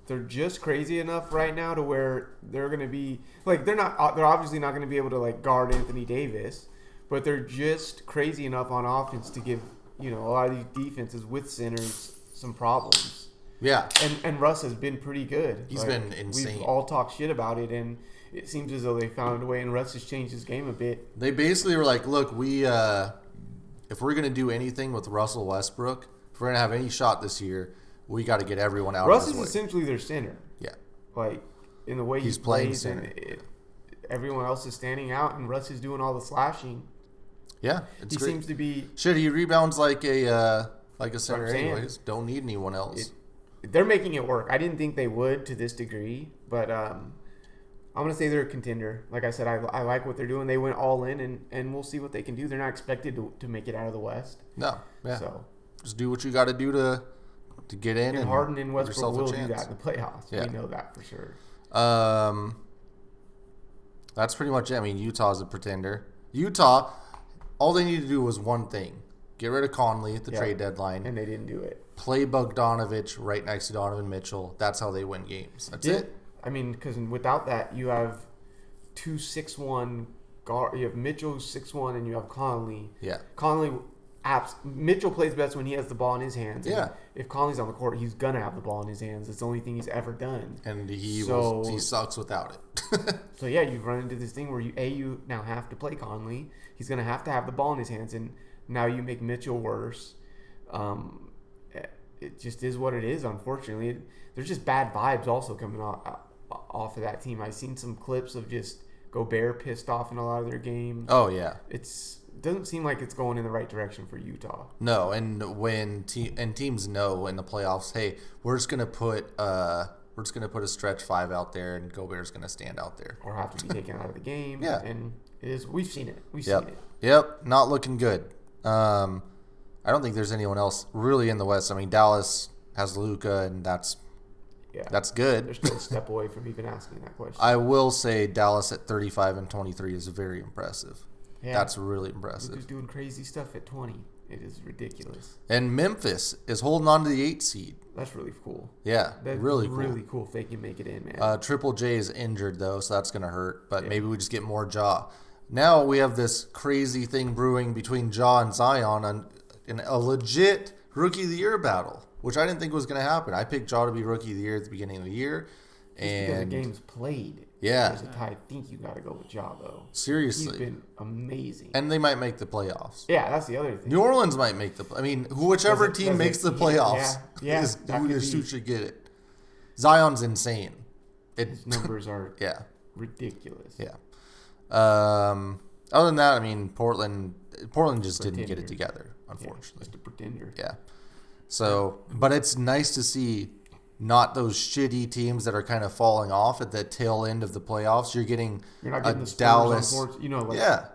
[SPEAKER 3] They're just crazy enough right now to where they're going to be like they're obviously not going to be able to like guard Anthony Davis, but they're just crazy enough on offense to give a lot of these defenses with centers some problems.
[SPEAKER 2] Yeah.
[SPEAKER 3] And Russ has been pretty good.
[SPEAKER 2] He's been insane.
[SPEAKER 3] We've all talked shit about it, and it seems as though they found a way, and Russ has changed his game a bit.
[SPEAKER 2] They basically were like, look, if we're going to do anything with Russell Westbrook, if we're going to have any shot this year, we got to get everyone out
[SPEAKER 3] Russ
[SPEAKER 2] of his way.
[SPEAKER 3] is essentially their center.
[SPEAKER 2] Yeah.
[SPEAKER 3] Like, in the way
[SPEAKER 2] he's
[SPEAKER 3] he
[SPEAKER 2] playing
[SPEAKER 3] plays,
[SPEAKER 2] center.
[SPEAKER 3] and everyone else is standing out, and Russ is doing all the slashing.
[SPEAKER 2] Yeah,
[SPEAKER 3] he seems to be.
[SPEAKER 2] Shit, he rebounds like a center anyways. Don't need anyone else.
[SPEAKER 3] They're making it work. I didn't think they would to this degree, but I'm going to say they're a contender. Like I said, I like what they're doing. They went all in, and we'll see what they can do. They're not expected to make it out of the West.
[SPEAKER 2] No, yeah.
[SPEAKER 3] So
[SPEAKER 2] just do what you got to do to to get in.
[SPEAKER 3] And Harden and Westbrook will do that in the playoffs. Yeah. We know that for sure.
[SPEAKER 2] That's pretty much it. I mean, Utah's a pretender. Utah, all they need to do was one thing. Get rid of Conley at the trade deadline.
[SPEAKER 3] And they didn't do it.
[SPEAKER 2] Play Bogdanovich right next to Donovan Mitchell. That's how they win games. That's it.
[SPEAKER 3] I mean, because without that, you have 2 6'1" guard. You have Mitchell who's 6'1", and you have Conley.
[SPEAKER 2] Yeah.
[SPEAKER 3] Mitchell plays best when he has the ball in his hands.
[SPEAKER 2] Yeah.
[SPEAKER 3] And if Conley's on the court, he's gonna have the ball in his hands. It's the only thing he's ever done.
[SPEAKER 2] And he sucks without it.
[SPEAKER 3] So yeah, you've run into this thing where you now have to play Conley. He's gonna have the ball in his hands, and now you make Mitchell worse. It just is what it is. Unfortunately, there's just bad vibes also coming off of that team. I've seen some clips of just Gobert pissed off in a lot of their games.
[SPEAKER 2] Oh yeah,
[SPEAKER 3] it doesn't seem like it's going in the right direction for Utah.
[SPEAKER 2] No, and when teams know in the playoffs, hey, we're just gonna put a stretch 5 out there, and Gobert's gonna stand out there
[SPEAKER 3] or have to be taken out of the game.
[SPEAKER 2] Yeah,
[SPEAKER 3] and we've seen it. Seen it.
[SPEAKER 2] Yep, not looking good. I don't think there's anyone else really in the West. I mean, Dallas has Luka, and that's good.
[SPEAKER 3] They're still a step away from even asking that question.
[SPEAKER 2] I will say Dallas at 35-23 is very impressive. Yeah. That's really impressive.
[SPEAKER 3] Luka's doing crazy stuff at 20. It is ridiculous.
[SPEAKER 2] And Memphis is holding on to the 8 seed.
[SPEAKER 3] That's really cool.
[SPEAKER 2] Yeah,
[SPEAKER 3] that's
[SPEAKER 2] really cool.
[SPEAKER 3] Really cool if they can make it in, man.
[SPEAKER 2] Triple J is injured, though, so that's going to hurt. But maybe we just get more Ja. Now we have this crazy thing brewing between Ja and Zion in a legit Rookie of the Year battle, which I didn't think was going to happen. I picked Ja to be Rookie of the Year at the beginning of the year.
[SPEAKER 3] Just because the game's played.
[SPEAKER 2] Yeah.
[SPEAKER 3] I think you got to go with Ja, though.
[SPEAKER 2] Seriously.
[SPEAKER 3] He's been amazing.
[SPEAKER 2] And they might make the playoffs.
[SPEAKER 3] Yeah, that's the other thing.
[SPEAKER 2] New Orleans might make whichever team makes the playoffs is who should get it. Zion's insane.
[SPEAKER 3] His numbers are ridiculous.
[SPEAKER 2] Yeah. Other than that, I mean, Portland just didn't get it together, unfortunately.
[SPEAKER 3] Just a pretender.
[SPEAKER 2] Yeah. So, but it's nice to see not those shitty teams that are kind of falling off at the tail end of the playoffs. You're not getting the Spurs Dallas.
[SPEAKER 3] Are
[SPEAKER 2] Are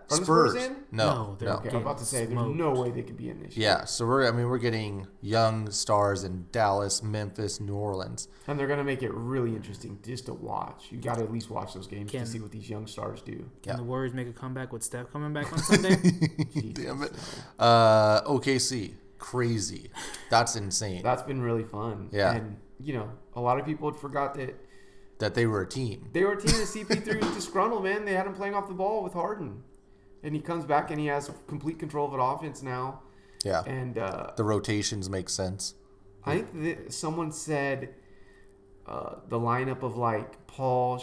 [SPEAKER 3] the
[SPEAKER 2] Spurs
[SPEAKER 3] in?
[SPEAKER 2] No.
[SPEAKER 3] Okay, I'm about to say there's no way they could be in this year.
[SPEAKER 2] Yeah, so we're getting young stars in Dallas, Memphis, New Orleans.
[SPEAKER 3] And they're going to make it really interesting just to watch. You got to at least watch those games to see what these young stars do.
[SPEAKER 4] Can the Warriors make a comeback with Steph coming back on Sunday?
[SPEAKER 2] Damn it. OKC. Crazy. That's insane.
[SPEAKER 3] That's been really fun.
[SPEAKER 2] Yeah.
[SPEAKER 3] And, a lot of people had forgot
[SPEAKER 2] that they were a team.
[SPEAKER 3] They were a team that CP3 was disgruntled, man. They had him playing off the ball with Harden. And he comes back and he has complete control of an offense now.
[SPEAKER 2] Yeah.
[SPEAKER 3] And
[SPEAKER 2] the rotations make sense.
[SPEAKER 3] I think someone said the lineup of Paul,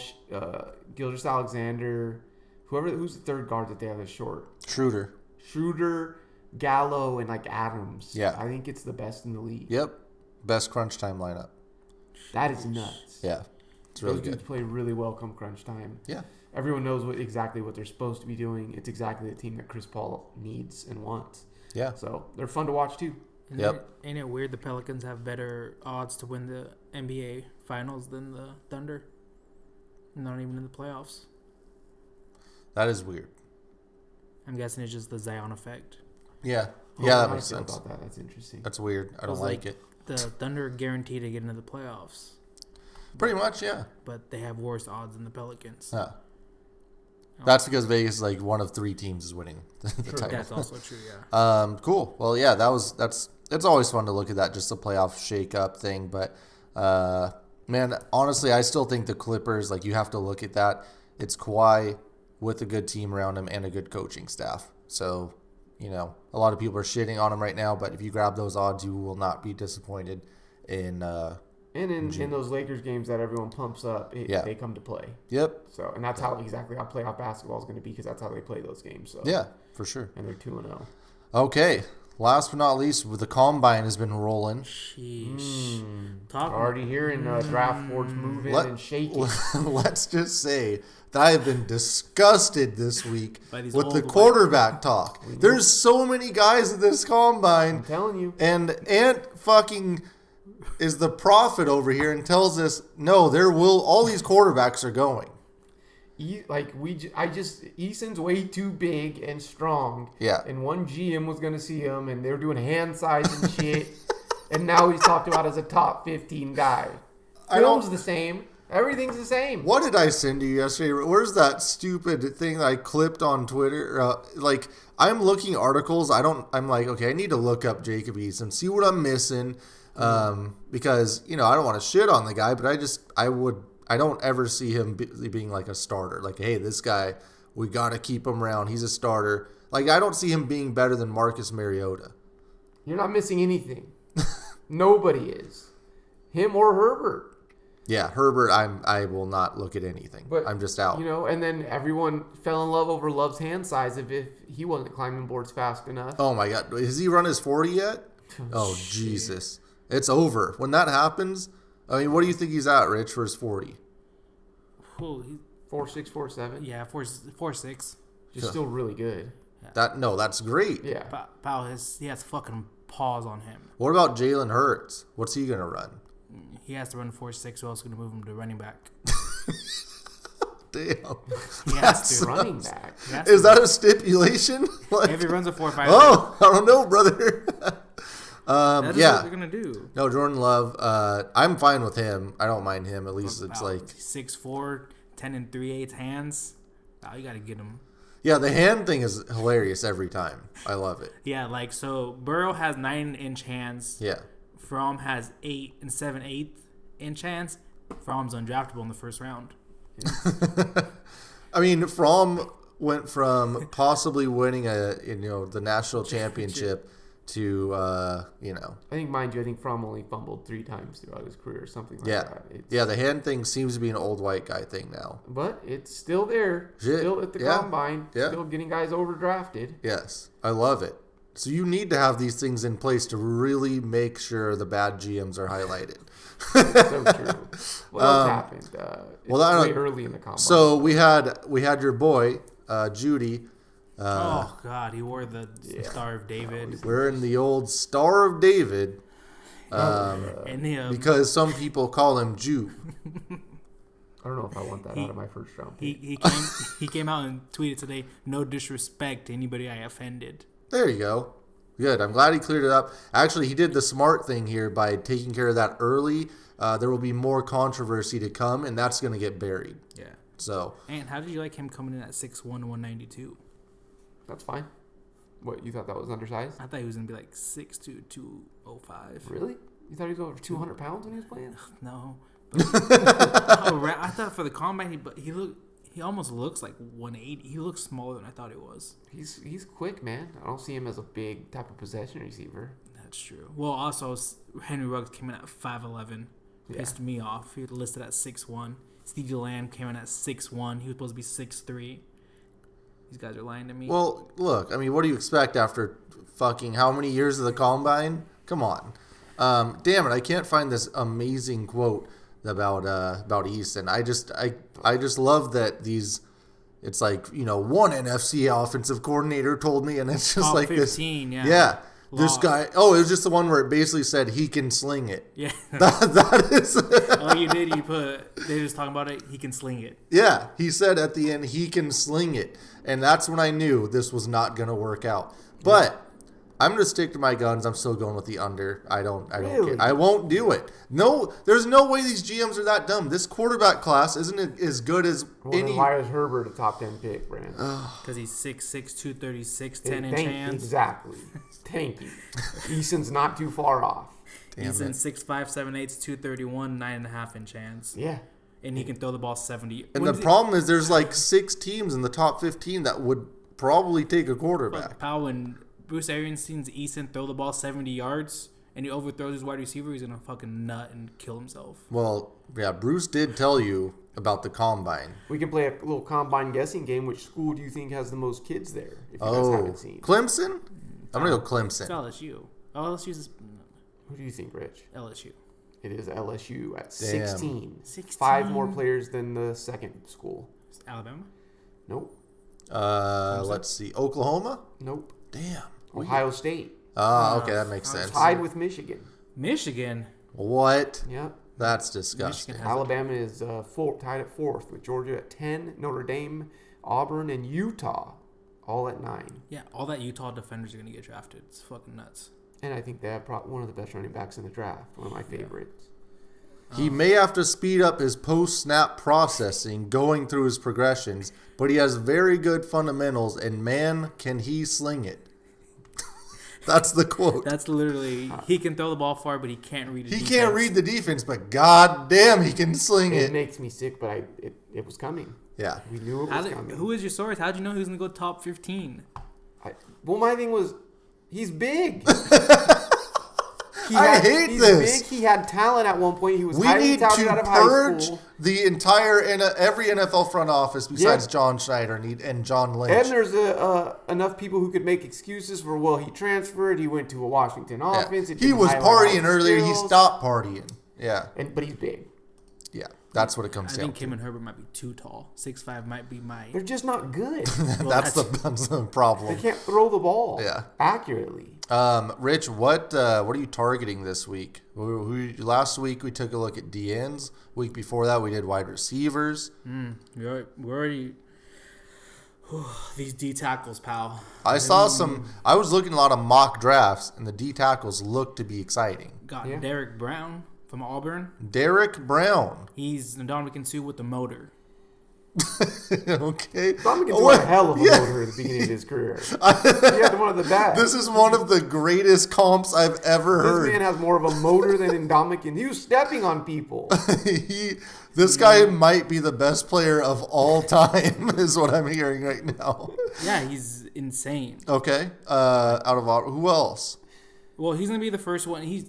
[SPEAKER 3] Gilgeous-Alexander, who's the third guard that they have that's short? Schroeder, Gallo, and Adams.
[SPEAKER 2] Yeah.
[SPEAKER 3] I think it's the best in the league.
[SPEAKER 2] Yep. Best crunch time lineup.
[SPEAKER 3] That is nuts.
[SPEAKER 2] Yeah. It's really
[SPEAKER 3] Those dudes play really well come crunch time.
[SPEAKER 2] Yeah.
[SPEAKER 3] Everyone knows exactly what they're supposed to be doing. It's exactly the team that Chris Paul needs and wants.
[SPEAKER 2] Yeah.
[SPEAKER 3] So they're fun to watch too.
[SPEAKER 4] Ain't it weird the Pelicans have better odds to win the NBA Finals than the Thunder? Not even in the playoffs.
[SPEAKER 2] That is weird.
[SPEAKER 4] I'm guessing it's just the Zion effect.
[SPEAKER 2] Yeah. That makes sense.
[SPEAKER 3] About that. That's interesting.
[SPEAKER 2] That's weird. I don't like it.
[SPEAKER 4] The Thunder are guaranteed to get into the playoffs.
[SPEAKER 2] Pretty much, yeah.
[SPEAKER 4] But they have worse odds than the Pelicans.
[SPEAKER 2] Huh. That's because Vegas is one of 3 teams is winning the title.
[SPEAKER 4] That's also true, yeah.
[SPEAKER 2] Cool. Well, yeah, it's always fun to look at that, just a playoff shake-up thing. But, man, honestly, I still think the Clippers, you have to look at that. It's Kawhi with a good team around him and a good coaching staff. So, a lot of people are shitting on him right now, but if you grab those odds, you will not be disappointed in
[SPEAKER 3] in those Lakers games that everyone pumps up, they come to play.
[SPEAKER 2] Yep.
[SPEAKER 3] So, and that's how exactly how playoff basketball is going to be, because that's how they play those games. So
[SPEAKER 2] yeah, for sure.
[SPEAKER 3] And they're 2-0.
[SPEAKER 2] Okay. Last but not least, the Combine has been rolling.
[SPEAKER 4] Sheesh.
[SPEAKER 3] Already hearing draft boards moving and shaking.
[SPEAKER 2] Let's just say that I have been disgusted this week with the quarterback talk. There's so many guys in this Combine.
[SPEAKER 3] I'm telling you.
[SPEAKER 2] And Ant fucking is the prophet over here and tells us, no, all these quarterbacks are going.
[SPEAKER 3] Eason's way too big and strong.
[SPEAKER 2] Yeah.
[SPEAKER 3] And one GM was going to see him, and they were doing hand size and shit. And now he's talked about as a top 15 guy. Film's the same. Everything's the same.
[SPEAKER 2] What did I send you yesterday? Where's that stupid thing that I clipped on Twitter? I'm looking articles. I'm like, okay, I need to look up Jacob Eason, see what I'm missing. Because, I don't want to shit on the guy, but I don't ever see him being like a starter. Like, hey, this guy, we got to keep him around. He's a starter. Like, I don't see him being better than Marcus Mariota.
[SPEAKER 3] You're not missing anything. Nobody is. Him or Herbert.
[SPEAKER 2] Yeah, Herbert, I will not look at anything. But, I'm just out.
[SPEAKER 3] And then everyone fell in love over Love's hand size if he wasn't climbing boards fast enough.
[SPEAKER 2] Oh, my God. Has he run his 40 yet? Oh, Jesus. It's over. When that happens, I mean, what do you think he's at, Rich, for his 40?
[SPEAKER 4] Oh,
[SPEAKER 3] 4.6, 4.7.
[SPEAKER 4] Yeah, 4.6.
[SPEAKER 3] He's still really good.
[SPEAKER 2] Yeah. That's great.
[SPEAKER 3] Yeah.
[SPEAKER 4] Powell he has fucking paws on him.
[SPEAKER 2] What about Jalen Hurts? What's he gonna run?
[SPEAKER 4] He has to run 4.6. Who else is gonna move him to running back?
[SPEAKER 2] Damn.
[SPEAKER 4] He has to.
[SPEAKER 3] Running back.
[SPEAKER 2] Is that a stipulation?
[SPEAKER 4] If he runs a 4.5.
[SPEAKER 2] Oh, I don't know, brother.
[SPEAKER 4] That's what they're gonna do.
[SPEAKER 2] No, Jordan Love. I'm fine with him. I don't mind him. At least it's like
[SPEAKER 4] 6'4", 10 3/8 hands. Oh, you gotta get him.
[SPEAKER 2] Yeah, the hand thing is hilarious every time. I love it.
[SPEAKER 4] Yeah, so Burrow has 9-inch hands.
[SPEAKER 2] Yeah.
[SPEAKER 4] Fromm has 8 and 7/8 inch hands. Fromm's undraftable in the first round.
[SPEAKER 2] I mean, Fromm went from possibly winning the national championship to
[SPEAKER 3] I think Fromm only fumbled 3 times throughout his career or something like that.
[SPEAKER 2] The hand thing seems to be an old white guy thing now.
[SPEAKER 3] But it's still there. Still at the combine.
[SPEAKER 2] Yeah.
[SPEAKER 3] Still getting guys overdrafted.
[SPEAKER 2] Yes. I love it. So you need to have these things in place to really make sure the bad GMs are highlighted.
[SPEAKER 3] So true. What else happened? It's way early in the combine.
[SPEAKER 2] So we had your boy, Judy.
[SPEAKER 4] Oh, God. He wore the Star of David.
[SPEAKER 2] We're in the old Star of David. Because some people call him Jew.
[SPEAKER 3] I don't know if I want that out of my first round pick.
[SPEAKER 4] He came out and tweeted today, no disrespect to anybody I offended.
[SPEAKER 2] There you go. Good. I'm glad he cleared it up. Actually, he did the smart thing here by taking care of that early. There will be more controversy to come, and that's going to get buried.
[SPEAKER 4] Yeah.
[SPEAKER 2] So.
[SPEAKER 4] And how did you like him coming in at 6'1", 192?
[SPEAKER 3] That's fine. What, you thought that was undersized?
[SPEAKER 4] I thought he was going to be like 6'2", 205.
[SPEAKER 3] Really? You thought he was over 200 pounds when he was playing?
[SPEAKER 4] No. I thought for the combine, he almost looks like 180. He looks smaller than I thought he was.
[SPEAKER 3] He's quick, man. I don't see him as a big type of possession receiver.
[SPEAKER 4] That's true. Well, also, Henry Ruggs came in at 5'11". Pissed me off. He was listed at 6'1". Stevie Lamb came in at 6'1". He was supposed to be 6'3". These guys are lying to me.
[SPEAKER 2] Well, look, I mean, what do you expect after fucking how many years of the combine? Come on. Damn it, I can't find this amazing quote about Easton. I just love that these. It's like, one NFC offensive coordinator told me, and it's just
[SPEAKER 4] Top
[SPEAKER 2] like
[SPEAKER 4] 15,
[SPEAKER 2] this. Yeah. This guy. Oh, it was just the one where it basically said he can sling it.
[SPEAKER 4] Yeah.
[SPEAKER 2] That is.
[SPEAKER 4] Oh, you did. They were just talking about it. He can sling it.
[SPEAKER 2] Yeah, he said at the end he can sling it, and that's when I knew this was not going to work out. But I'm going to stick to my guns. I'm still going with the under. I don't care. I won't do it. No, there's no way these GMs are that dumb. This quarterback class isn't as good as any.
[SPEAKER 3] Why is Herbert a top 10 pick, Brandon?
[SPEAKER 4] Because he's 6'6", 236, 10-inch hands.
[SPEAKER 3] Exactly. Thank you. Eason's not too far off.
[SPEAKER 4] He's in 6'5", 7/8", 231, 9.5-inch hands.
[SPEAKER 3] Yeah.
[SPEAKER 4] And he can throw the ball 70.
[SPEAKER 2] And the problem is there's like 6 teams in the top 15 that would probably take a quarterback.
[SPEAKER 4] Powell and Bruce Arians sees Eason throw the ball 70 yards and he overthrows his wide receiver, he's going to fucking nut and kill himself.
[SPEAKER 2] Well, yeah, Bruce did tell you about the combine.
[SPEAKER 3] We can play a little combine guessing game. Which school do you think has the most kids there, if you guys haven't seen?
[SPEAKER 2] Clemson? I'm going to go Clemson.
[SPEAKER 4] It's LSU. LSU's...
[SPEAKER 3] Who do you think, Rich?
[SPEAKER 4] LSU.
[SPEAKER 3] It is LSU at 16.
[SPEAKER 4] 16.
[SPEAKER 3] 5 more players than the second school.
[SPEAKER 4] Alabama?
[SPEAKER 3] Nope.
[SPEAKER 2] Let's see. Oklahoma?
[SPEAKER 3] Nope.
[SPEAKER 2] Damn.
[SPEAKER 3] Ohio State.
[SPEAKER 2] Oh, okay, that makes sense.
[SPEAKER 3] Tied with Michigan.
[SPEAKER 4] Michigan?
[SPEAKER 2] What?
[SPEAKER 3] Yep.
[SPEAKER 2] That's disgusting.
[SPEAKER 3] Alabama is tied at 4th with Georgia at 10, Notre Dame, Auburn, and Utah all at 9.
[SPEAKER 4] Yeah, all that Utah defenders are going to get drafted. It's fucking nuts.
[SPEAKER 3] And I think they have one of the best running backs in the draft. One of my favorites.
[SPEAKER 2] He may have to speed up his post-snap processing going through his progressions, but he has very good fundamentals, and man, can he sling it. That's the quote.
[SPEAKER 4] That's literally, he can throw the ball far, but he can't read the defense.
[SPEAKER 2] He can't read the defense, but god damn, he can sling
[SPEAKER 3] It
[SPEAKER 2] it.
[SPEAKER 3] makes me sick, but it was coming.
[SPEAKER 2] Yeah.
[SPEAKER 3] We knew it was coming.
[SPEAKER 4] Who is your source? How'd you know he was going to go top 15?
[SPEAKER 3] Well, my thing was, he's big.
[SPEAKER 2] I hate
[SPEAKER 3] he's
[SPEAKER 2] this.
[SPEAKER 3] Big. He had talent at one point. He was
[SPEAKER 2] We
[SPEAKER 3] highly
[SPEAKER 2] need
[SPEAKER 3] touted
[SPEAKER 2] to
[SPEAKER 3] out of high
[SPEAKER 2] purge
[SPEAKER 3] school.
[SPEAKER 2] the every NFL front office besides John Schneider and John Lynch.
[SPEAKER 3] And there's enough people who could make excuses for, well, he transferred, he went to a Washington offense.
[SPEAKER 2] Yeah. He was partying earlier. He stopped partying. Yeah.
[SPEAKER 3] But he's big.
[SPEAKER 2] Yeah. That's what it comes down to.
[SPEAKER 4] I think Kim and Herbert might be too tall. 6'5" might be my...
[SPEAKER 3] They're just not good.
[SPEAKER 2] that's the problem.
[SPEAKER 3] They can't throw the ball accurately.
[SPEAKER 2] Rich, what are you targeting this week? Last week we took a look at DNs. Week before that we did wide receivers.
[SPEAKER 4] We're already... These D tackles, pal.
[SPEAKER 2] I was looking at a lot of mock drafts, and the D tackles look to be exciting.
[SPEAKER 4] Got Derek Brown from Auburn.
[SPEAKER 2] Derek Brown.
[SPEAKER 4] He's Ndamukong Suh with the motor.
[SPEAKER 2] Okay.
[SPEAKER 3] Dominican was a hell of a motor at the beginning of his career. He had one of the best.
[SPEAKER 2] This is one of the greatest comps I've ever heard.
[SPEAKER 3] This man has more of a motor than Ndamukong. He was stepping on people.
[SPEAKER 2] This guy might be the best player of all time, is what I'm hearing right now.
[SPEAKER 4] Yeah, he's insane.
[SPEAKER 2] Okay. Out of all, who else?
[SPEAKER 4] Well, he's gonna be the first one. He's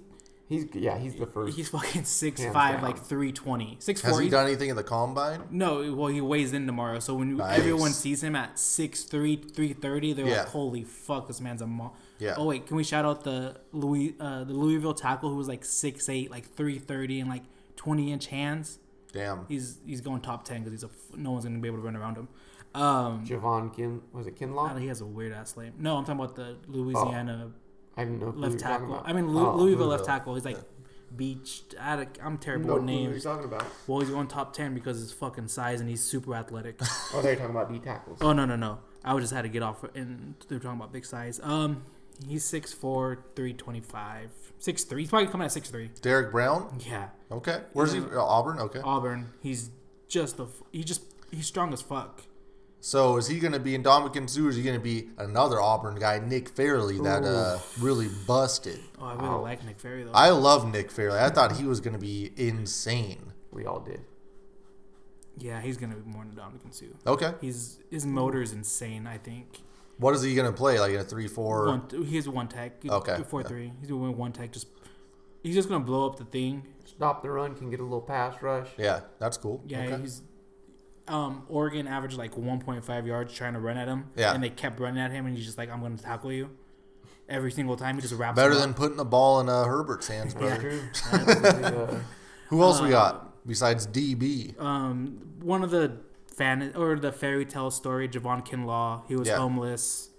[SPEAKER 3] the first.
[SPEAKER 4] He's fucking 6'5", like 320. 6'4".
[SPEAKER 2] Has he done anything in the combine?
[SPEAKER 4] No, well, he weighs in tomorrow. So when everyone sees him at 6'3", 330, they're like, "Holy fuck, this man's a
[SPEAKER 2] Yeah.
[SPEAKER 4] Oh wait, can we shout out the Louisville tackle who was like 6'8", like 330, and like 20-inch hands?
[SPEAKER 2] Damn.
[SPEAKER 4] He's going top 10 because no one's gonna be able to run around him.
[SPEAKER 3] Javon Kinlaw?
[SPEAKER 4] He has a weird ass name. No, I'm talking about the Louisiana.
[SPEAKER 3] I didn't know who
[SPEAKER 4] left
[SPEAKER 3] you were talking
[SPEAKER 4] tackle.
[SPEAKER 3] about.
[SPEAKER 4] I mean, Louisville left tackle. He's like beached. I'm terrible with names.
[SPEAKER 3] Who are you talking about?
[SPEAKER 4] Well, he's going top 10 because of his fucking size and he's super athletic.
[SPEAKER 3] Oh, they're talking about D tackles.
[SPEAKER 4] Oh, no. I just had to get off and they're talking about big size. He's 6'4", 325. 6'3". He's probably coming at 6'3".
[SPEAKER 2] Derek Brown?
[SPEAKER 4] Yeah.
[SPEAKER 2] Okay. Where's he? Auburn? Okay.
[SPEAKER 4] Auburn. He's strong as fuck.
[SPEAKER 2] So is he going to be in Ndamukong Suh, or is he going to be another Auburn guy, Nick Fairley, that really busted?
[SPEAKER 4] Oh, I really like Nick Fairley, though.
[SPEAKER 2] I love Nick Fairley. I thought he was going to be insane.
[SPEAKER 3] We all did.
[SPEAKER 4] Yeah, he's going to be more than Ndamukong Suh.
[SPEAKER 2] Okay.
[SPEAKER 4] His motor is insane, I think.
[SPEAKER 2] What is he going to play? Like in a 3-4?
[SPEAKER 4] He has one tech.
[SPEAKER 2] Okay.
[SPEAKER 4] 4-3. He's doing one tech. He's just going to blow up the thing.
[SPEAKER 3] Stop the run, can get a little pass rush.
[SPEAKER 2] Yeah, that's cool.
[SPEAKER 4] Yeah,
[SPEAKER 2] okay.
[SPEAKER 4] he's... Oregon averaged like 1.5 yards trying to run at him.
[SPEAKER 2] Yeah.
[SPEAKER 4] And they kept running at him, and he's just like, I'm going to tackle you. Every single time, he just wraps
[SPEAKER 2] Better
[SPEAKER 4] him
[SPEAKER 2] than
[SPEAKER 4] up.
[SPEAKER 2] putting the ball in Herbert's hands, brother.
[SPEAKER 3] True.
[SPEAKER 2] Who else we got besides DB?
[SPEAKER 4] One of the the fairy tale story, Javon Kinlaw, he was homeless.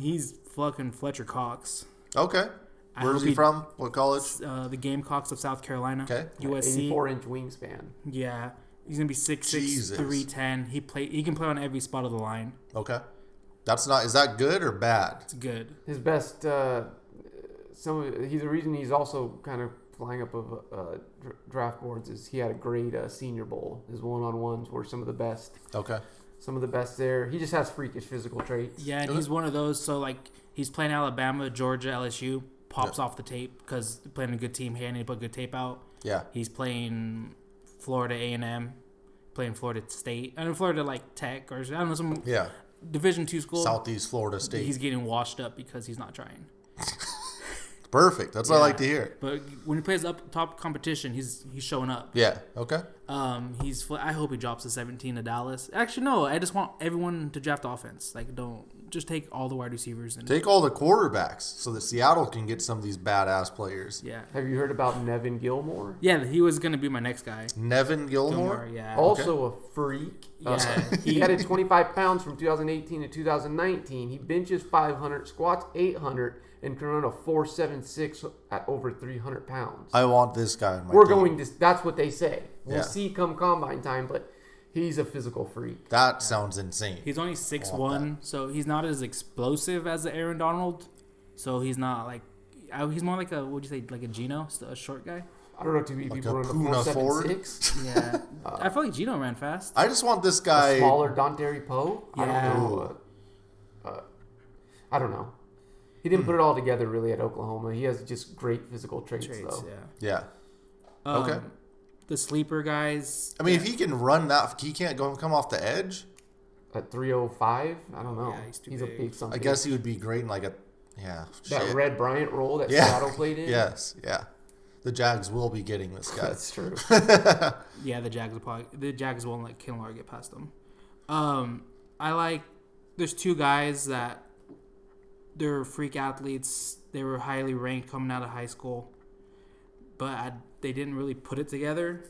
[SPEAKER 4] He's fucking Fletcher Cox.
[SPEAKER 2] Okay. Where is he from? What college?
[SPEAKER 4] The Gamecocks of South Carolina.
[SPEAKER 2] Okay.
[SPEAKER 3] Yeah,
[SPEAKER 4] USC.
[SPEAKER 3] 84-inch wingspan.
[SPEAKER 4] Yeah. He's gonna be 6'6", 310. He can play on every spot of the line.
[SPEAKER 2] Okay. Is that good or bad?
[SPEAKER 4] It's good.
[SPEAKER 3] His best, he's the reason he's also kind of flying up of draft boards is he had a great Senior Bowl. His one-on-ones were some of the best.
[SPEAKER 2] Okay.
[SPEAKER 3] Some of the best there. He just has freakish physical traits.
[SPEAKER 4] Yeah, and he's one of those. So like he's playing Alabama, Georgia, LSU. Pops off the tape because playing a good team here and he put good tape out.
[SPEAKER 2] Yeah.
[SPEAKER 4] He's playing Florida A&M, playing Florida State. I mean, Florida like Tech or I don't know, some Division II school.
[SPEAKER 2] Southeast Florida State.
[SPEAKER 4] He's getting washed up because he's not trying.
[SPEAKER 2] Perfect. That's what I like to hear.
[SPEAKER 4] But when he plays up top competition, he's showing up.
[SPEAKER 2] Yeah. Okay.
[SPEAKER 4] I hope he drops a 17 to Dallas. Actually, no. I just want everyone to draft offense. Like, don't just take all the wide receivers and
[SPEAKER 2] take all the quarterbacks so that Seattle can get some of these badass players.
[SPEAKER 4] Yeah.
[SPEAKER 3] Have you heard about Nevin Gilmore?
[SPEAKER 4] Yeah, he was gonna be my next guy.
[SPEAKER 2] Nevin Gilmore?
[SPEAKER 4] Yeah.
[SPEAKER 3] Also a freak.
[SPEAKER 4] Yeah.
[SPEAKER 3] He added 25 pounds from 2018 to 2019. He benches 500, squats 800. And can run a 4.76 at over 300 pounds.
[SPEAKER 2] I want this guy in my team.
[SPEAKER 3] That's what they say. We'll see come combine time, but he's a physical freak.
[SPEAKER 2] That sounds insane.
[SPEAKER 4] He's only 6'1", so he's not as explosive as Aaron Donald. So he's not like he's more like what would you say, like a Gino, a short guy.
[SPEAKER 3] I don't know too many
[SPEAKER 2] Like
[SPEAKER 3] people
[SPEAKER 2] a
[SPEAKER 3] run
[SPEAKER 2] Puna
[SPEAKER 3] a
[SPEAKER 2] forward?
[SPEAKER 3] 4.76.
[SPEAKER 4] Yeah, I feel like Gino ran fast.
[SPEAKER 2] I just want this guy.
[SPEAKER 3] Smaller Dante Poe.
[SPEAKER 4] Yeah.
[SPEAKER 3] I don't know. I don't know. He didn't put it all together really at Oklahoma. He has just great physical traits though.
[SPEAKER 2] Yeah.
[SPEAKER 4] Yeah.
[SPEAKER 2] Okay.
[SPEAKER 4] The sleeper guys.
[SPEAKER 2] I mean, if he can run that, he can't come off the edge.
[SPEAKER 3] At 305, I don't know.
[SPEAKER 4] Yeah, he's too
[SPEAKER 3] he's
[SPEAKER 4] big.
[SPEAKER 3] a big something.
[SPEAKER 2] I guess he would be great in like a
[SPEAKER 3] that
[SPEAKER 2] shit.
[SPEAKER 3] Red Bryant role that
[SPEAKER 2] Yeah.
[SPEAKER 3] Seattle played in.
[SPEAKER 2] Yes, yeah. The Jags will be getting this guy.
[SPEAKER 3] That's true.
[SPEAKER 4] Yeah, the Jags won't let Kinlaw get past them. There's two guys that they're freak athletes. They were highly ranked coming out of high school, but they didn't really put it together.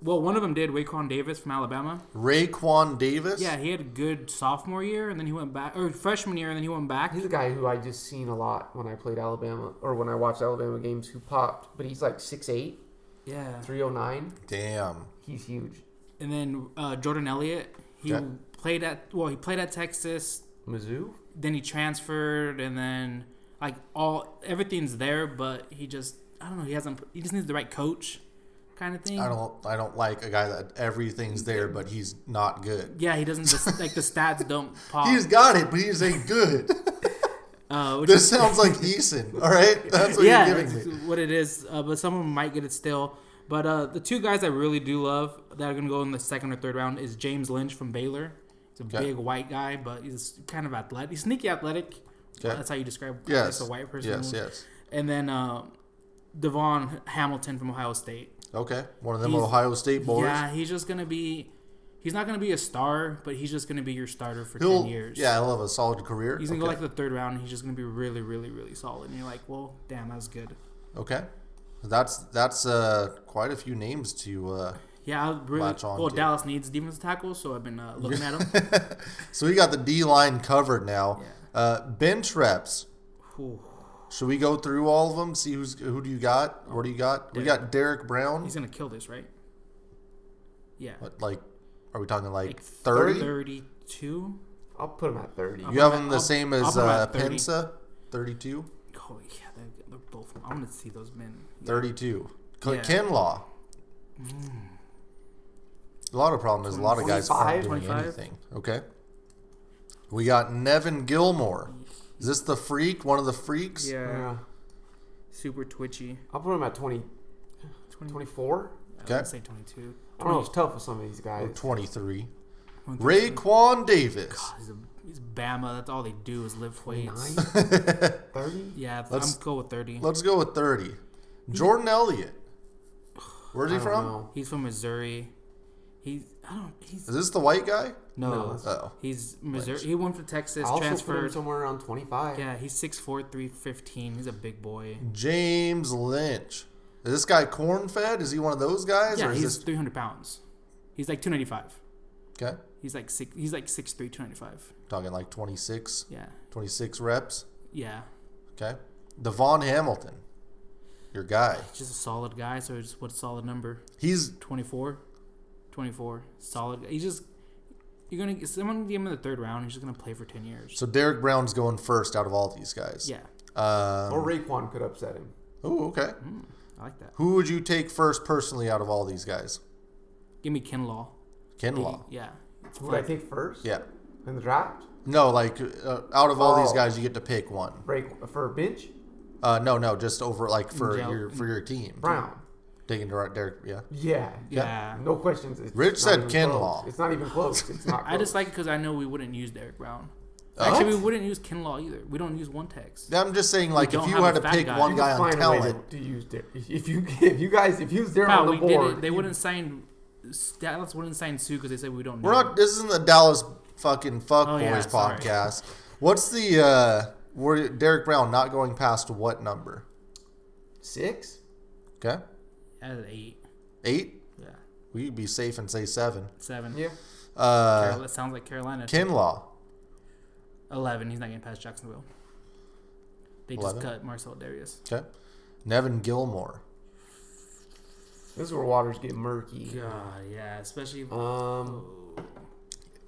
[SPEAKER 4] Well, one of them did, Raekwon Davis from Alabama.
[SPEAKER 2] Raekwon Davis?
[SPEAKER 4] Yeah, he had a good sophomore year, and then he went back, or freshman year, and then he went back.
[SPEAKER 3] He's a guy who I just seen a lot when I played Alabama, or when I watched Alabama games, who popped. But he's like 6'8",
[SPEAKER 4] Yeah.
[SPEAKER 3] 309.
[SPEAKER 2] Damn.
[SPEAKER 3] He's huge.
[SPEAKER 4] And then Jordan Elliott, he played at Texas.
[SPEAKER 3] Mizzou?
[SPEAKER 4] Then he transferred, and then everything's there, but he just, I don't know, he just needs the right coach kind of thing.
[SPEAKER 2] I don't like a guy that everything's there, but he's not good.
[SPEAKER 4] Yeah, he doesn't like the stats don't pop.
[SPEAKER 2] He's got it, but he's ain't good. This sounds like Eason, all right? That's what you're giving me.
[SPEAKER 4] What it is, but someone might get it still. But the two guys I really do love that are going to go in the second or third round is James Lynch from Baylor. He's a big white guy, but he's kind of athletic. He's sneaky athletic.
[SPEAKER 2] Okay.
[SPEAKER 4] That's how you describe
[SPEAKER 2] Yes.
[SPEAKER 4] a white person.
[SPEAKER 2] Yes.
[SPEAKER 4] And then Devon Hamilton from Ohio State.
[SPEAKER 2] Okay. One of them Ohio State boys.
[SPEAKER 4] Yeah, he's just going to be... He's not going to be a star, but he's just going to be your starter for 10 years.
[SPEAKER 2] Yeah, he'll have a solid career.
[SPEAKER 4] He's going to go like the third round, and he's just going to be really, really, really solid. And you're like, well, damn, that was good.
[SPEAKER 2] Okay. That's quite a few names to latch on to.
[SPEAKER 4] Dallas needs defensive tackles, so I've been looking at them.
[SPEAKER 2] So we got the D-line covered now.
[SPEAKER 4] Yeah.
[SPEAKER 2] Bench reps.
[SPEAKER 4] Ooh.
[SPEAKER 2] Should we go through all of them? See who do you got? What do you got? We got Derek Brown.
[SPEAKER 4] He's going to kill this, right? Yeah.
[SPEAKER 2] What, like, are we talking like 30?
[SPEAKER 4] 32?
[SPEAKER 3] I'll put him at 30.
[SPEAKER 2] You have him the same as
[SPEAKER 4] I'll put him at 30.
[SPEAKER 2] Pensa? 32?
[SPEAKER 4] Oh, yeah. They're both. I'm going to see those men. Yeah.
[SPEAKER 2] 32.
[SPEAKER 4] Yeah.
[SPEAKER 2] Kinlaw. A lot of problem is a lot of guys aren't doing
[SPEAKER 4] 25?
[SPEAKER 2] anything. Okay. We got Nevin Gilmore. Is this the freak? One of the freaks?
[SPEAKER 4] Yeah. Super twitchy.
[SPEAKER 3] I'll put him at 20, 24.
[SPEAKER 4] I
[SPEAKER 2] Okay.
[SPEAKER 4] would say 22.
[SPEAKER 3] I don't know. It's tough with some of these guys.
[SPEAKER 2] Or 23.
[SPEAKER 4] 23.
[SPEAKER 2] Raekwon Davis.
[SPEAKER 4] God, he's Bama. That's all they do is lift weights.
[SPEAKER 3] 30?
[SPEAKER 4] Yeah, I'm cool with 30.
[SPEAKER 2] Let's go with 30. Jordan Elliott. Where's he from?
[SPEAKER 3] Know.
[SPEAKER 4] He's from Missouri. Is
[SPEAKER 2] Is this the white guy?
[SPEAKER 4] no.
[SPEAKER 2] Oh.
[SPEAKER 4] He's Missouri. He went from Texas,
[SPEAKER 3] I also put him
[SPEAKER 4] transferred.
[SPEAKER 3] somewhere around 25.
[SPEAKER 4] Yeah, he's 6'4", 315. He's a big boy.
[SPEAKER 2] James Lynch. Is this guy corn-fed? Is he one of those guys?
[SPEAKER 4] Yeah,
[SPEAKER 2] or is
[SPEAKER 4] he's
[SPEAKER 2] this...
[SPEAKER 4] 300 pounds. He's like 295.
[SPEAKER 2] Okay.
[SPEAKER 4] He's like 6'3", 295.
[SPEAKER 2] Talking like 26.
[SPEAKER 4] Yeah.
[SPEAKER 2] 26 reps.
[SPEAKER 4] Yeah.
[SPEAKER 2] Okay. Devon Hamilton. Your guy.
[SPEAKER 4] He's just a solid guy, so just what a solid number.
[SPEAKER 2] He's
[SPEAKER 4] 24. 24. Solid. Someone give him in the third round, he's just gonna play for 10 years.
[SPEAKER 2] so Derek Brown's going first out of all these guys.
[SPEAKER 4] Yeah.
[SPEAKER 3] Or Raekwon could upset him.
[SPEAKER 2] Oh, okay.
[SPEAKER 4] I like that.
[SPEAKER 2] Who would you take first personally out of all these guys?
[SPEAKER 4] Give me Kinlaw.
[SPEAKER 2] Kinlaw.
[SPEAKER 4] Yeah.
[SPEAKER 3] Who would I take first?
[SPEAKER 2] Yeah.
[SPEAKER 3] In the draft?
[SPEAKER 2] No, like out of all these guys, you get to pick one.
[SPEAKER 3] For bench?
[SPEAKER 2] No, just over like for
[SPEAKER 4] Yeah.
[SPEAKER 2] your team.
[SPEAKER 3] Brown.
[SPEAKER 2] Taking Derek, yeah.
[SPEAKER 3] Yeah. No questions. It's
[SPEAKER 2] Rich
[SPEAKER 3] not
[SPEAKER 2] said
[SPEAKER 3] even
[SPEAKER 2] Kinlaw.
[SPEAKER 3] close. It's not even close. It's not close.
[SPEAKER 4] I just like it because I know we wouldn't use Derek Brown.
[SPEAKER 2] Oh.
[SPEAKER 4] Actually, we wouldn't use Kinlaw either. We don't use one text.
[SPEAKER 2] I'm just saying, like,
[SPEAKER 4] don't
[SPEAKER 2] if you
[SPEAKER 4] have
[SPEAKER 2] had
[SPEAKER 4] a
[SPEAKER 2] to
[SPEAKER 4] fat
[SPEAKER 2] pick
[SPEAKER 4] guy.
[SPEAKER 2] one
[SPEAKER 4] You
[SPEAKER 2] guy on
[SPEAKER 3] Find a way
[SPEAKER 2] talent,
[SPEAKER 3] to use Derek. If you guys there
[SPEAKER 4] Pal,
[SPEAKER 3] on the
[SPEAKER 4] we
[SPEAKER 3] board.
[SPEAKER 4] did it. They wouldn't sign. Dallas wouldn't sign Sue because they said we don't.
[SPEAKER 2] we're
[SPEAKER 4] know.
[SPEAKER 2] not. This isn't the Dallas fucking fuck
[SPEAKER 4] Oh,
[SPEAKER 2] boys
[SPEAKER 4] yeah, sorry.
[SPEAKER 2] podcast. What's the Derek Brown not going past what number?
[SPEAKER 3] 6?
[SPEAKER 2] Okay,
[SPEAKER 4] At 8.
[SPEAKER 2] 8.
[SPEAKER 4] Yeah.
[SPEAKER 2] We'd be safe and say 7.
[SPEAKER 4] 7.
[SPEAKER 3] Yeah.
[SPEAKER 4] That sounds like Carolina.
[SPEAKER 2] Kinlaw.
[SPEAKER 4] 11. He's not getting past Jacksonville. They
[SPEAKER 2] 11?
[SPEAKER 4] just cut Marcel Darius.
[SPEAKER 2] Okay, Nevin Gilmore.
[SPEAKER 3] This is where waters get murky.
[SPEAKER 4] God, yeah, especially.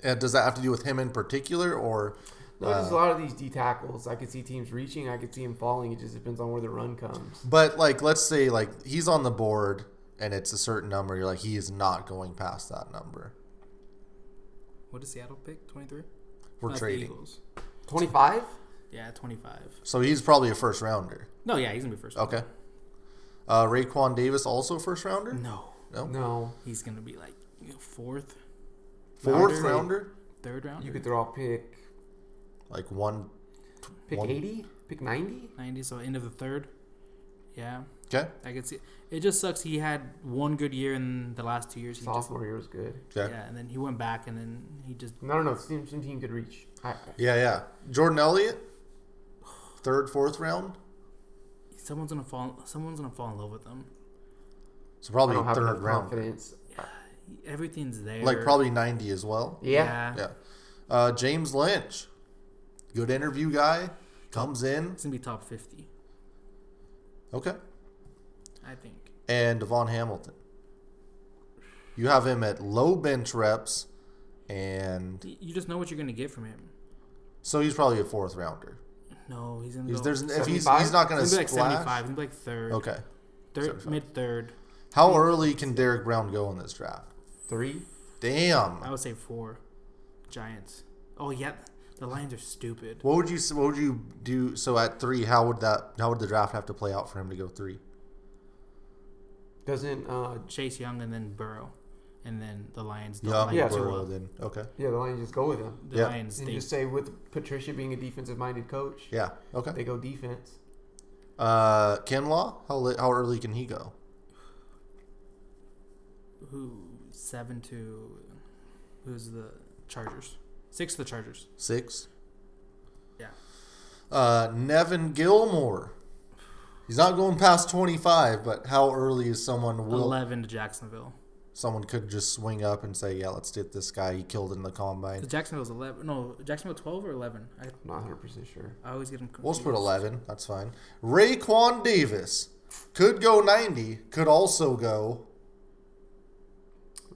[SPEAKER 2] And does that have to do with him in particular, or
[SPEAKER 3] No, just a lot of these D tackles. I could see teams reaching. I could see them falling. It just depends on where the run comes.
[SPEAKER 2] But like, let's say like he's on the board and it's a certain number. You're like, he is not going past that number.
[SPEAKER 4] What does Seattle pick? 23.
[SPEAKER 2] We're trading.
[SPEAKER 3] 25?
[SPEAKER 4] Yeah, 25.
[SPEAKER 2] So he's probably a first rounder.
[SPEAKER 4] No, yeah, he's gonna be first.
[SPEAKER 2] Okay. Raekwon Davis also first rounder?
[SPEAKER 4] No,
[SPEAKER 3] No.
[SPEAKER 4] he's gonna be like fourth,
[SPEAKER 2] Fourth rounder?
[SPEAKER 4] third round.
[SPEAKER 3] You could throw a pick.
[SPEAKER 2] Like one.
[SPEAKER 3] Pick 80? Pick 90?
[SPEAKER 4] 90, so end of the third. Yeah,
[SPEAKER 2] Okay.
[SPEAKER 4] I could see. It just sucks. He had one good year in the last 2 years. He
[SPEAKER 3] Sophomore year was good.
[SPEAKER 2] Okay.
[SPEAKER 4] yeah, and then he went back, and then he just
[SPEAKER 3] No. Some team could reach.
[SPEAKER 2] Yeah. Jordan Elliott, third, fourth round.
[SPEAKER 4] someone's gonna fall in love with him.
[SPEAKER 2] So
[SPEAKER 3] I
[SPEAKER 2] probably
[SPEAKER 3] don't have
[SPEAKER 2] third
[SPEAKER 3] enough
[SPEAKER 2] round.
[SPEAKER 3] confidence.
[SPEAKER 4] Everything's there.
[SPEAKER 2] Like probably 90 as well.
[SPEAKER 3] Yeah.
[SPEAKER 2] Yeah. James Lynch, good interview guy, comes in.
[SPEAKER 4] It's gonna be top 50,
[SPEAKER 2] Okay.
[SPEAKER 4] I think.
[SPEAKER 2] And Devon Hamilton. You have him at low bench reps, and
[SPEAKER 4] You just know what you're gonna get from him.
[SPEAKER 2] so he's probably a fourth rounder.
[SPEAKER 4] No, he's gonna
[SPEAKER 2] If
[SPEAKER 4] go.
[SPEAKER 2] he's
[SPEAKER 3] 75?
[SPEAKER 2] not going to
[SPEAKER 4] He's gonna be like
[SPEAKER 2] splash.
[SPEAKER 4] 75. He's gonna be like third.
[SPEAKER 2] Okay.
[SPEAKER 4] Third,
[SPEAKER 2] 75.
[SPEAKER 4] mid third.
[SPEAKER 2] How early can Derek Brown go in this draft?
[SPEAKER 3] 3?
[SPEAKER 2] Damn.
[SPEAKER 4] I would say 4. Giants. Oh yeah, the Lions are stupid.
[SPEAKER 2] What would you do? So at 3, how would the draft have to play out for him to go 3?
[SPEAKER 3] Doesn't
[SPEAKER 4] Chase Young and then Burrow, and then the Lions. Don't
[SPEAKER 2] Young,
[SPEAKER 4] like
[SPEAKER 3] Yeah,
[SPEAKER 2] Burrow,
[SPEAKER 4] Tua.
[SPEAKER 2] then okay.
[SPEAKER 3] the Lions just go with him?
[SPEAKER 4] The
[SPEAKER 2] Yeah.
[SPEAKER 4] Lions.
[SPEAKER 3] And
[SPEAKER 4] They,
[SPEAKER 3] just say with Patricia being a defensive-minded coach,
[SPEAKER 2] Yeah. Okay.
[SPEAKER 3] they go defense.
[SPEAKER 2] Kinlaw, how early can he go?
[SPEAKER 4] who 7 to who's the Chargers? 6 to the Chargers.
[SPEAKER 2] 6.
[SPEAKER 4] Yeah.
[SPEAKER 2] Nevin Gilmore. He's not going past 25, but how early is someone
[SPEAKER 4] 11 to Jacksonville.
[SPEAKER 2] Someone could just swing up and say, yeah, let's get this guy. He killed in the combine.
[SPEAKER 4] So Jacksonville's 11. No, Jacksonville 12 or 11.
[SPEAKER 3] I'm not 100% sure.
[SPEAKER 4] I always get them confused.
[SPEAKER 2] We'll just put 11. That's fine. Raekwon Davis could go 90. Could also go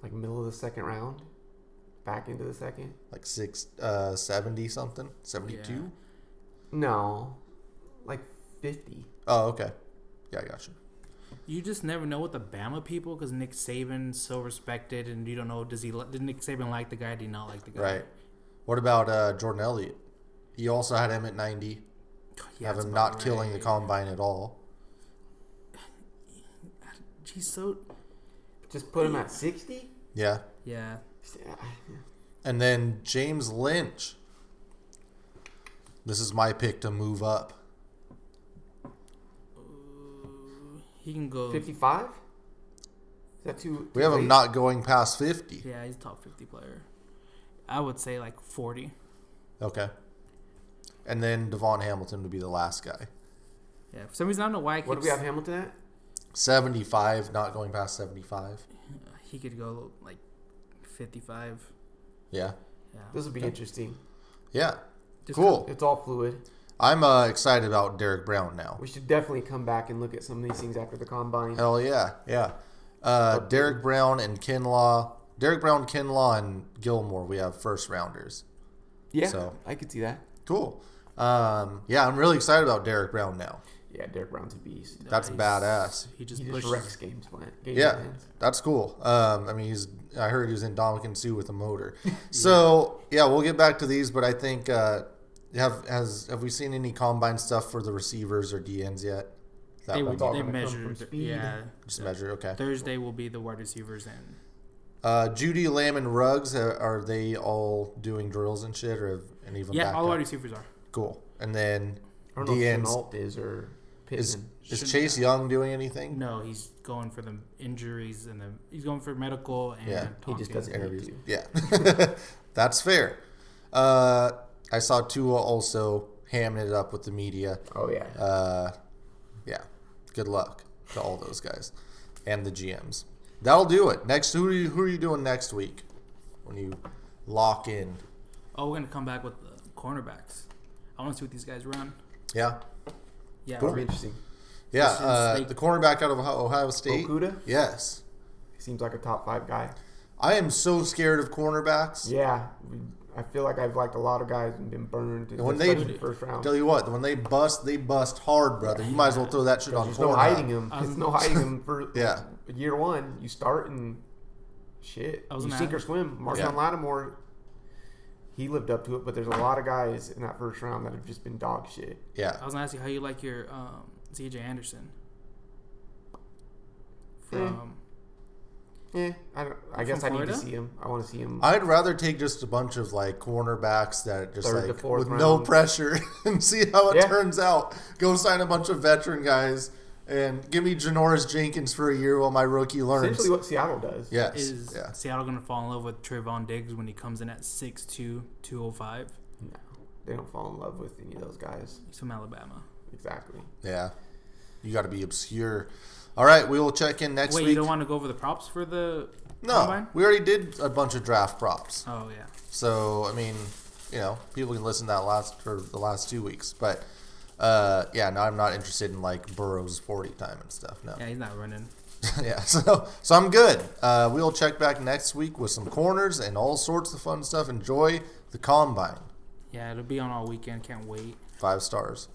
[SPEAKER 3] Like middle of the second round, back into the second.
[SPEAKER 2] like 70 something, 72.
[SPEAKER 4] Yeah.
[SPEAKER 3] No, like 50.
[SPEAKER 2] Oh, okay. Yeah, I got you.
[SPEAKER 4] You just never know with the Bama people because Nick Saban's so respected, and you don't know did Nick Saban like the guy? Did he not like the guy?
[SPEAKER 2] Right. What about Jordan Elliott? He also had him at 90.
[SPEAKER 4] Yeah,
[SPEAKER 2] have
[SPEAKER 4] that's
[SPEAKER 2] him
[SPEAKER 4] about
[SPEAKER 2] not killing the
[SPEAKER 4] right.
[SPEAKER 2] combine at all.
[SPEAKER 4] He's so
[SPEAKER 3] Just put him at 60?
[SPEAKER 2] Yeah.
[SPEAKER 4] yeah.
[SPEAKER 2] And then James Lynch. This is my pick to move up.
[SPEAKER 4] He can go
[SPEAKER 3] 55? Is that too
[SPEAKER 2] We have him
[SPEAKER 3] late?
[SPEAKER 2] not going past 50.
[SPEAKER 4] Yeah, he's a top 50 player. I would say like 40.
[SPEAKER 2] Okay. And then Devon Hamilton would be the last guy.
[SPEAKER 4] Yeah, for some reason I don't know why.
[SPEAKER 3] What do we have Hamilton at?
[SPEAKER 2] 75, not going past 75.
[SPEAKER 4] He could go like 55.
[SPEAKER 2] Yeah.
[SPEAKER 4] Yeah.
[SPEAKER 3] This will be interesting.
[SPEAKER 2] Yeah.
[SPEAKER 4] Just
[SPEAKER 2] Cool.
[SPEAKER 3] It's all fluid.
[SPEAKER 2] I'm excited about Derek Brown now.
[SPEAKER 3] We should definitely come back and look at some of these things after the combine.
[SPEAKER 2] Hell yeah. Yeah. Derek Brown and Kinlaw. Derek Brown, Kinlaw, and Gilmore, we have first rounders.
[SPEAKER 3] Yeah,
[SPEAKER 2] So-
[SPEAKER 3] I could see that.
[SPEAKER 2] Cool. Yeah, I'm really excited about Derek Brown now.
[SPEAKER 3] Yeah, Derek Brown's a beast.
[SPEAKER 2] That's
[SPEAKER 4] He's-
[SPEAKER 2] badass.
[SPEAKER 4] He just
[SPEAKER 3] He
[SPEAKER 4] pushes.
[SPEAKER 3] just wrecks games plan.
[SPEAKER 2] Yeah,
[SPEAKER 3] plans.
[SPEAKER 2] that's cool. I mean, I heard he was in Dominican Sue with a motor. So yeah, we'll get back to these, but I think have we seen any combine stuff for the receivers or DNs yet? That
[SPEAKER 4] They,
[SPEAKER 2] one?
[SPEAKER 3] all
[SPEAKER 4] they
[SPEAKER 3] gonna come from
[SPEAKER 4] measured.
[SPEAKER 3] speed.
[SPEAKER 4] Yeah.
[SPEAKER 2] Just measure. Okay.
[SPEAKER 4] Thursday will be the wide receivers and
[SPEAKER 2] Judy, Lamb, and Ruggs, are they all doing drills and shit, or have any of them?
[SPEAKER 4] yeah,
[SPEAKER 2] backed
[SPEAKER 4] all the
[SPEAKER 2] up?
[SPEAKER 4] wide receivers are.
[SPEAKER 2] Cool. And then
[SPEAKER 3] I don't know if
[SPEAKER 2] DNs.
[SPEAKER 3] Chenault is or
[SPEAKER 2] Is
[SPEAKER 3] Pittman.
[SPEAKER 2] Chase Young doing anything?
[SPEAKER 4] No, he's going for the injuries and he's going for medical and
[SPEAKER 2] Yeah.
[SPEAKER 3] He just
[SPEAKER 4] talking.
[SPEAKER 3] doesn't
[SPEAKER 2] Interviews.
[SPEAKER 3] need
[SPEAKER 2] Yeah. That's fair. I saw Tua also hamming it up with the media.
[SPEAKER 3] Oh yeah.
[SPEAKER 2] Yeah. Good luck to all those guys and the GMs. That'll do it. Next, who are you doing next week when you lock in?
[SPEAKER 4] Oh, we're gonna come back with the cornerbacks. I want to see what these guys run.
[SPEAKER 2] Yeah.
[SPEAKER 4] Yeah,
[SPEAKER 3] That'll be interesting.
[SPEAKER 2] Yeah.
[SPEAKER 4] This is
[SPEAKER 2] The cornerback out of Ohio State.
[SPEAKER 3] Okuda
[SPEAKER 2] Yes.
[SPEAKER 3] seems like a top 5 guy.
[SPEAKER 2] I am so scared of cornerbacks.
[SPEAKER 3] Yeah, I feel like I've liked a lot of guys and been burned.
[SPEAKER 2] When
[SPEAKER 3] especially
[SPEAKER 2] they
[SPEAKER 3] in the first round.
[SPEAKER 2] Tell you what, when they bust hard, brother. You might as well throw that shit on
[SPEAKER 3] There's no
[SPEAKER 2] Pornhub.
[SPEAKER 3] hiding him. There's no hiding him for
[SPEAKER 2] Yeah.
[SPEAKER 3] year one. You start and shit. You sink or swim. Marshawn Lattimore, he lived up to it, but there's a lot of guys in that first round that have just been dog shit.
[SPEAKER 2] Yeah.
[SPEAKER 4] I was gonna ask you how you like your ZJ Anderson.
[SPEAKER 3] I guess I need to see him. I want to see him.
[SPEAKER 2] I'd rather take just a bunch of like cornerbacks that just
[SPEAKER 3] Third to
[SPEAKER 2] like
[SPEAKER 3] fourth
[SPEAKER 2] with
[SPEAKER 3] round.
[SPEAKER 2] no pressure and see how it turns out. Go sign a bunch of veteran guys and give me Janoris Jenkins for a year while my rookie learns.
[SPEAKER 3] Essentially what Seattle does.
[SPEAKER 2] Yes.
[SPEAKER 4] Is Seattle gonna fall in love with Trayvon Diggs when he comes in at 6'2", 205?
[SPEAKER 3] No, they don't fall in love with any of those guys.
[SPEAKER 4] He's from Alabama.
[SPEAKER 3] Exactly.
[SPEAKER 2] Yeah. You got to be obscure. All right, we will check in next week.
[SPEAKER 4] Wait, you don't want to go over the props for the
[SPEAKER 2] No,
[SPEAKER 4] combine?
[SPEAKER 2] we already did a bunch of draft props.
[SPEAKER 4] Oh, yeah.
[SPEAKER 2] So, I mean, people can listen to that for the last 2 weeks. But, no, I'm not interested in, like, Burrow's 40 time and stuff. No.
[SPEAKER 4] Yeah, he's not running.
[SPEAKER 2] Yeah, so I'm good. We'll check back next week with some corners and all sorts of fun stuff. Enjoy the combine.
[SPEAKER 4] Yeah, it'll be on all weekend. Can't wait.
[SPEAKER 2] 5 stars.